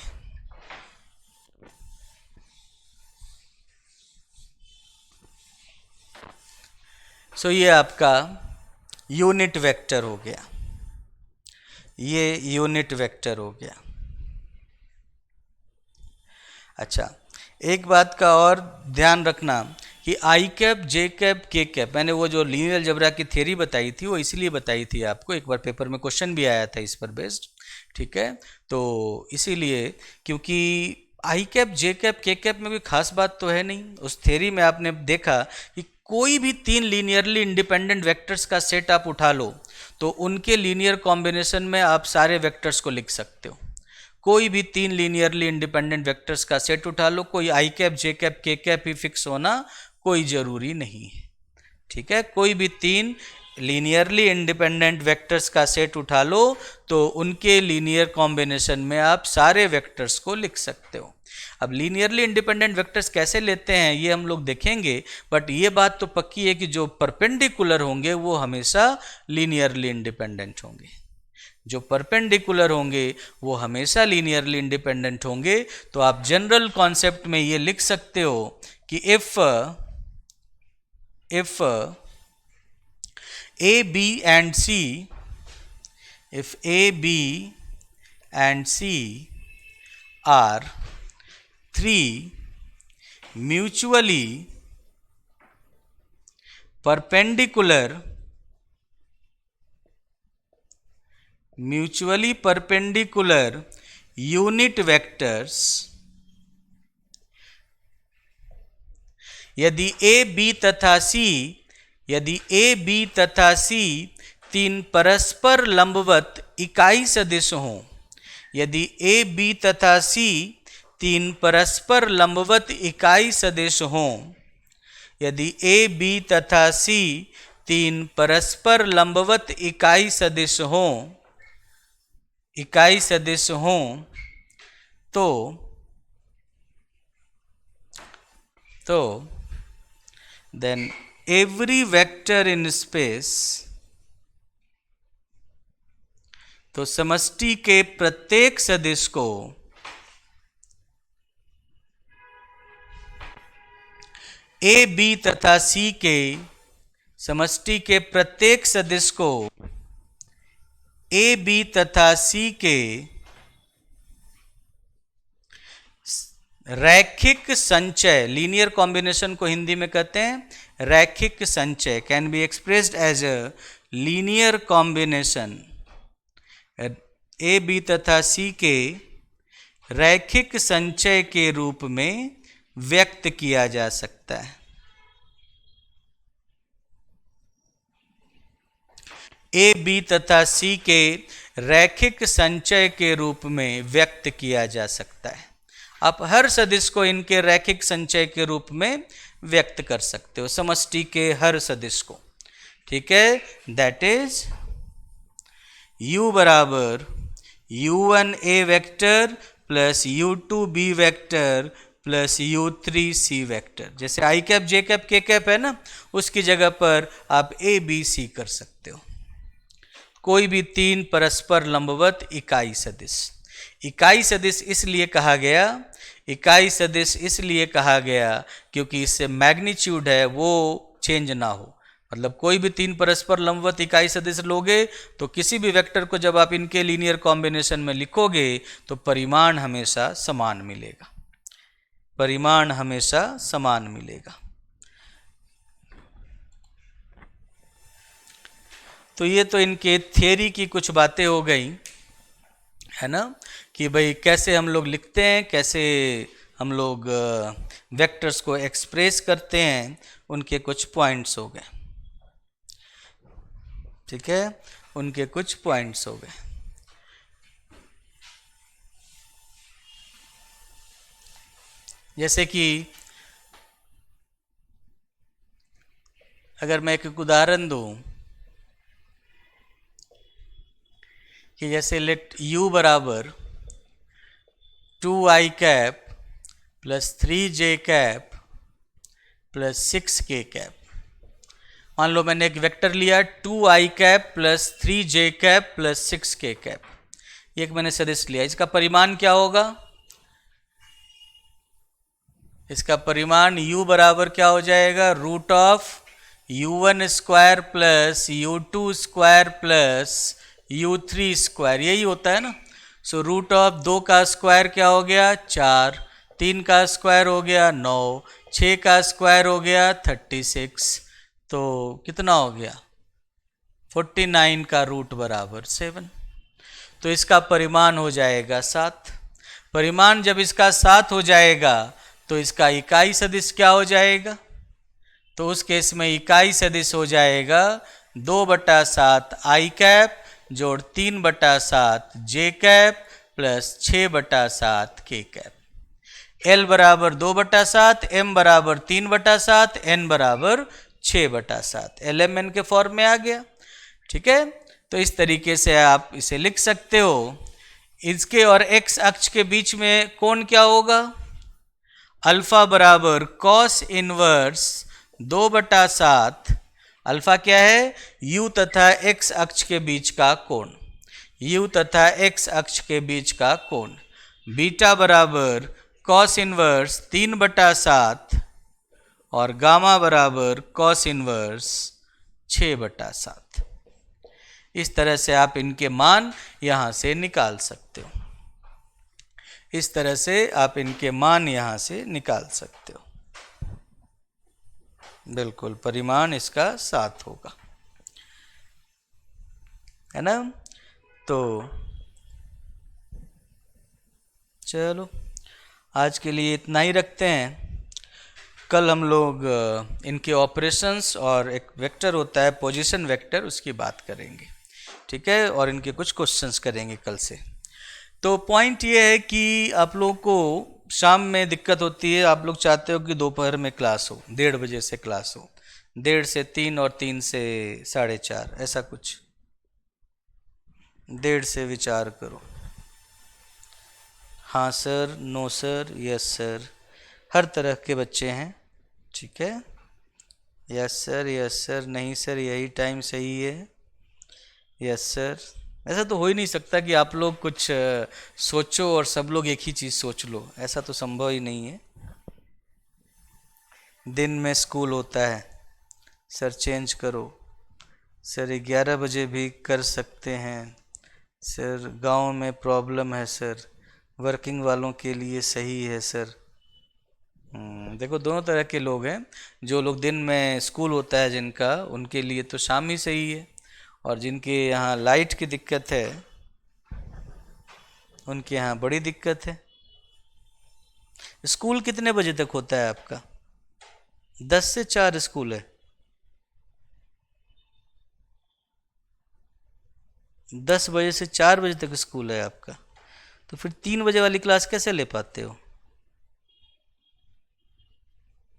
सो ये आपका यूनिट वेक्टर हो गया, ये यूनिट वेक्टर हो गया। अच्छा, एक बात का और ध्यान रखना कि आई cap, j cap, k cap, मैंने वो जो लीनियर अलजेब्रा की थ्योरी बताई थी वो इसलिए बताई थी आपको, एक बार पेपर में क्वेश्चन भी आया था इस पर बेस्ड। ठीक है, तो इसीलिए क्योंकि आई cap, j cap, k cap में कोई खास बात तो है नहीं। उस थ्योरी में आपने देखा कि कोई भी 3 लीनियरली इंडिपेंडेंट वेक्टर्स का सेट आप उठा लो तो उनके लीनियर कॉम्बिनेशन में आप सारे वेक्टर्स को लिख सकते हो। कोई भी 3 लीनियरली इंडिपेंडेंट वेक्टर्स का सेट उठा लो, कोई आई cap, j cap, k cap ही फिक्स होना कोई ज़रूरी नहीं है। ठीक है, कोई भी 3 लीनियरली इंडिपेंडेंट वेक्टर्स का सेट उठा लो तो उनके लीनियर कॉम्बिनेशन में आप सारे वेक्टर्स को लिख सकते हो। अब लीनियरली इंडिपेंडेंट वेक्टर्स कैसे लेते हैं ये हम लोग देखेंगे, बट ये बात तो पक्की है कि जो परपेंडिकुलर होंगे वो हमेशा लीनियरली इंडिपेंडेंट होंगे, जो परपेंडिकुलर होंगे वो हमेशा लीनियरली इंडिपेंडेंट होंगे। तो आप जनरल कॉन्सेप्ट में ये लिख सकते हो कि if A, B and C if A, B and C are three mutually perpendicular unit vectors, यदि A, B तथा C तीन परस्पर लंबवत इकाई सदिश हों, यदि A, B तथा C तीन परस्पर लंबवत इकाई सदिश हों, यदि A, B तथा C तीन परस्पर लंबवत इकाई सदिश हों, तो then every vector in space, तो समष्टि के प्रत्येक सदिश को A, B तथा C के समष्टि के प्रत्येक सदिश को A, B तथा C के रैखिक संचय, लीनियर कॉम्बिनेशन को हिंदी में कहते हैं रैखिक संचय, can be expressed as a linear combination, A, B तथा C के रैखिक संचय के रूप में व्यक्त किया जा सकता है। A, B तथा C के रैखिक संचय के रूप में व्यक्त किया जा सकता है। आप हर सदिश को इनके रैखिक संचय के रूप में व्यक्त कर सकते हो, समष्टि के हर सदिश को, ठीक है। दैट इज U बराबर U1A vector plus U2B vector plus U3C vector, जैसे I cap, J cap, K cap है ना, उसकी जगह पर आप A, B, C कर सकते हो। कोई भी तीन परस्पर लंबवत इकाई सदिश। इकाई सदिश इसलिए कहा गया क्योंकि इससे मैग्नीट्यूड है वो चेंज ना हो। मतलब कोई भी तीन परस्पर लंबवत इकाई सदिश लोगे तो किसी भी वेक्टर को जब आप इनके लीनियर कॉम्बिनेशन में लिखोगे तो परिमाण हमेशा समान मिलेगा। तो ये तो इनके थियरी की कुछ बातें हो गई है ना, कि भाई कैसे हम लोग लिखते हैं, कैसे हम लोग वेक्टर्स को एक्सप्रेस करते हैं, उनके कुछ पॉइंट्स हो गए, ठीक है, उनके कुछ पॉइंट्स हो गए। जैसे कि अगर मैं एक उदाहरण दूं कि जैसे लेट U बराबर 2I cap plus 3J cap plus 6K cap, मान लो मैंने एक वेक्टर लिया 2I cap plus 3J cap plus 6K cap, ये एक मैंने सदिश लिया। इसका परिमाण क्या होगा? इसका परिमाण U बराबर क्या हो जाएगा? Root of U1 square plus U2 square plus U3 square, यही होता है ना। सो रूट ऑफ 2 का स्क्वायर क्या हो गया? 4, 3 का स्क्वायर हो गया 9, 6 का स्क्वायर हो गया 36, तो कितना हो गया? 49 का रूट बराबर 7। तो इसका परिमाण हो जाएगा 7। परिमाण जब इसका 7 हो जाएगा तो इसका इकाई सदिश क्या हो जाएगा? तो उस केस में इकाई सदिश हो जाएगा 2/7 I कैप जोड़ 3/7 J cap plus 6/7 K cap. L बराबर 2/7, M बराबर 3/7, N बराबर 6/7, LMN के फॉर्म में आ गया, ठीक है। तो इस तरीके से आप इसे लिख सकते हो। इसके और x अक्ष के बीच में कोण क्या होगा? अल्फा बराबर कॉस इनवर्स 2/7, अल्फा क्या है? u तथा x अक्ष के बीच का कोण, u तथा x अक्ष के बीच का कोण। बीटा बराबर कॉस इनवर्स 3/7 और गामा बराबर कॉस इनवर्स 6/7। इस तरह से आप इनके मान यहाँ से निकाल सकते हो। इस तरह से आप इनके मान यहाँ से निकाल सकते हो। बिल्कुल, परिमाण इसका 7 होगा, है ना। तो चलो आज के लिए इतना ही रखते हैं। कल हम लोग इनके ऑपरेशंस और एक वेक्टर होता है पोजीशन वेक्टर, उसकी बात करेंगे, ठीक है, और इनके कुछ क्वेश्चंस करेंगे कल से। तो पॉइंट ये है कि आप लोगों को शाम में दिक्कत होती है, आप लोग चाहते हो कि दोपहर में क्लास हो, 1:30 बजे से क्लास हो, 1:30 से 3 और 3 से 4:30, ऐसा कुछ 1:30 से विचार करो। हाँ sir, no sir, yes sir, हर तरह के बच्चे हैं, ठीक है। यस सर, यस सर, नहीं सर यही टाइम सही है, यस सर। ऐसा तो हो ही नहीं सकता कि आप लोग कुछ सोचो और सब लोग एक ही चीज़ सोच लो, ऐसा तो संभव ही नहीं है। दिन में स्कूल होता है सर, चेंज करो सर, 11 बजे भी कर सकते हैं सर, गांव में प्रॉब्लम है सर, वर्किंग वालों के लिए सही है सर। देखो दोनों तरह के लोग हैं, जो लोग दिन में स्कूल होता है जिनका, उनके लिए तो शाम ही सही है, और जिनके यहाँ लाइट की दिक्कत है उनके यहाँ बड़ी दिक्कत है। स्कूल कितने बजे तक होता है आपका? 10 से 4 स्कूल है। 10 बजे से 4 बजे तक स्कूल है आपका, तो फिर 3 बजे वाली क्लास कैसे ले पाते हो?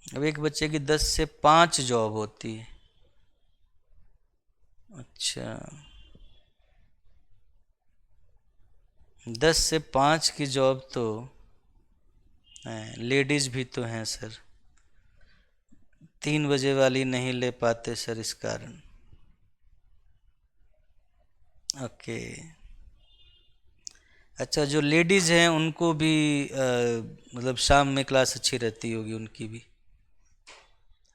अब एक बच्चे की 10 से 5 जॉब होती है। अच्छा, 10 से 5 की जॉब तो है, लेडीज भी तो हैं सर, 3 बजे वाली नहीं ले पाते सर इस कारण। ओके, अच्छा, जो लेडीज़ हैं उनको भी मतलब शाम में क्लास अच्छी रहती होगी उनकी भी,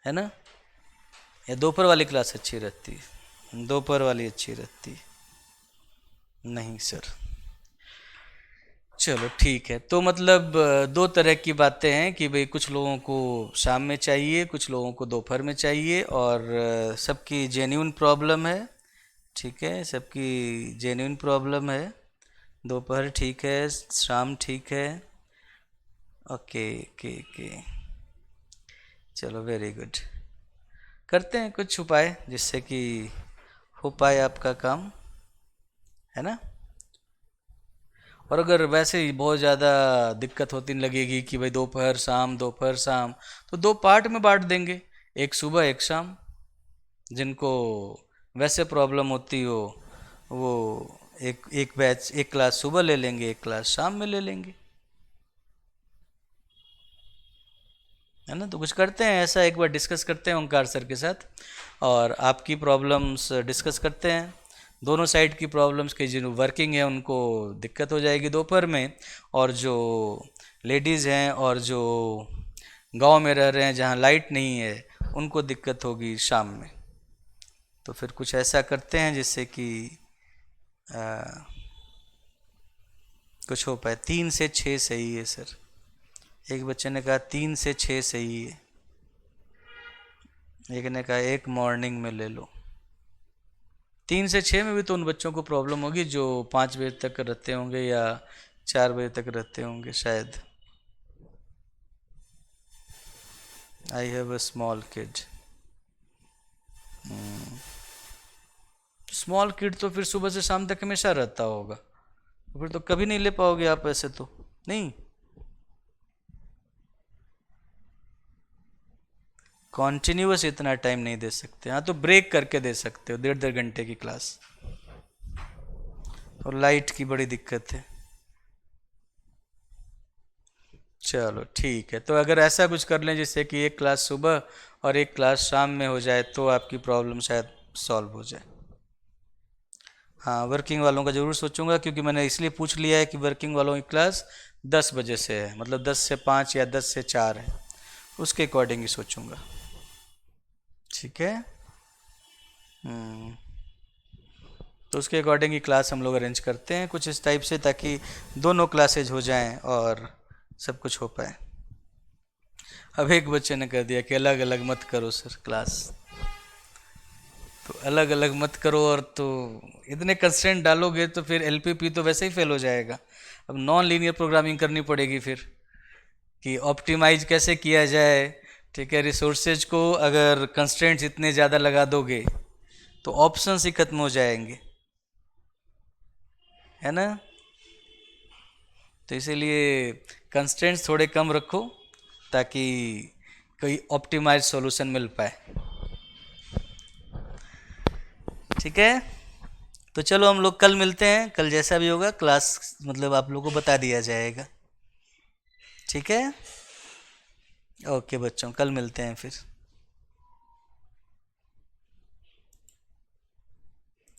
है ना, या दोपहर वाली क्लास अच्छी रहती है? दोपहर वाली अच्छी रहती है? नहीं सर। चलो ठीक है, तो मतलब दो तरह की बातें हैं कि भाई कुछ लोगों को शाम में चाहिए, कुछ लोगों को दोपहर में चाहिए, और सबकी जेन्युइन प्रॉब्लम है, ठीक है, सबकी जेन्युइन प्रॉब्लम है। दोपहर ठीक है, शाम ठीक है, ओके ओके ओके, चलो वेरी गुड। करते हैं कुछ उपाय जिससे कि हो पाए आपका काम, है ना। और अगर वैसे ही बहुत ज़्यादा दिक्कत होती लगेगी कि भाई दोपहर शाम दोपहर शाम, तो 2 पार्ट में बांट देंगे, एक सुबह एक शाम। जिनको वैसे प्रॉब्लम होती हो वो एक एक बैच, एक क्लास सुबह ले लेंगे, एक क्लास शाम में ले लेंगे, है ना। तो कुछ करते हैं ऐसा, एक बार डिस्कस करते हैं ओंकार सर के साथ, और आपकी प्रॉब्लम्स डिस्कस करते हैं। दोनों साइड की प्रॉब्लम्स के जो वर्किंग है उनको दिक्कत हो जाएगी दोपहर में, और जो लेडीज़ हैं और जो गांव में रह रहे हैं जहां लाइट नहीं है उनको दिक्कत होगी शाम में। तो फिर कुछ ऐसा करते हैं जिससे कि कुछ हो पाए। 3 से 6 सही है सर, एक बच्चे ने कहा 3 से 6 सही है, एक ने कहा एक मॉर्निंग में ले लो। 3 से 6 में भी तो उन बच्चों को प्रॉब्लम होगी जो 5 बजे तक रहते होंगे या 4 बजे तक रहते होंगे शायद। I have a small kid. Small kid तो फिर सुबह से शाम तक हमेशा रहता होगा, तो फिर तो कभी नहीं ले पाओगे आप ऐसे तो, नहीं। कॉन्टिन्यूस इतना टाइम नहीं दे सकते, हाँ तो ब्रेक करके दे सकते हो, 1.5 घंटे की क्लास। और लाइट की बड़ी दिक्कत है। चलो ठीक है, तो अगर ऐसा कुछ कर लें जिससे कि एक क्लास सुबह और एक क्लास शाम में हो जाए तो आपकी प्रॉब्लम शायद सॉल्व हो जाए। हाँ, वर्किंग वालों का ज़रूर सोचूंगा, क्योंकि मैंने इसलिए पूछ लिया है कि वर्किंग वालों की क्लास 10 बजे से है, मतलब 10 से 5 या 10 से 4 है, उसके अकॉर्डिंग ही सोचूंगा, ठीक है। तो उसके अकॉर्डिंग ही क्लास हम लोग अरेंज करते हैं कुछ इस टाइप से, ताकि दोनों क्लासेज हो जाएं और सब कुछ हो पाए। अब एक बच्चे ने कह दिया कि अलग अलग मत करो सर क्लास, तो अलग अलग मत करो, और तो इतने कंस्ट्रेंट डालोगे तो फिर एलपीपी तो वैसे ही फेल हो जाएगा। अब नॉन लीनियर प्रोग्रामिंग करनी पड़ेगी फिर, कि ऑप्टिमाइज कैसे किया जाए। ठीक है, रिसोर्सेज को अगर कंस्ट्रेंट्स इतने ज़्यादा लगा दोगे तो ऑप्शंस ही खत्म हो जाएंगे, है ना। तो इसीलिए कंस्ट्रेंट्स थोड़े कम रखो ताकि कोई ऑप्टिमाइज सॉल्यूशन मिल पाए। ठीक है, तो चलो हम लोग कल मिलते हैं। कल जैसा भी होगा क्लास मतलब आप लोगों को बता दिया जाएगा। ठीक है, ओके बच्चों, कल मिलते हैं फिर।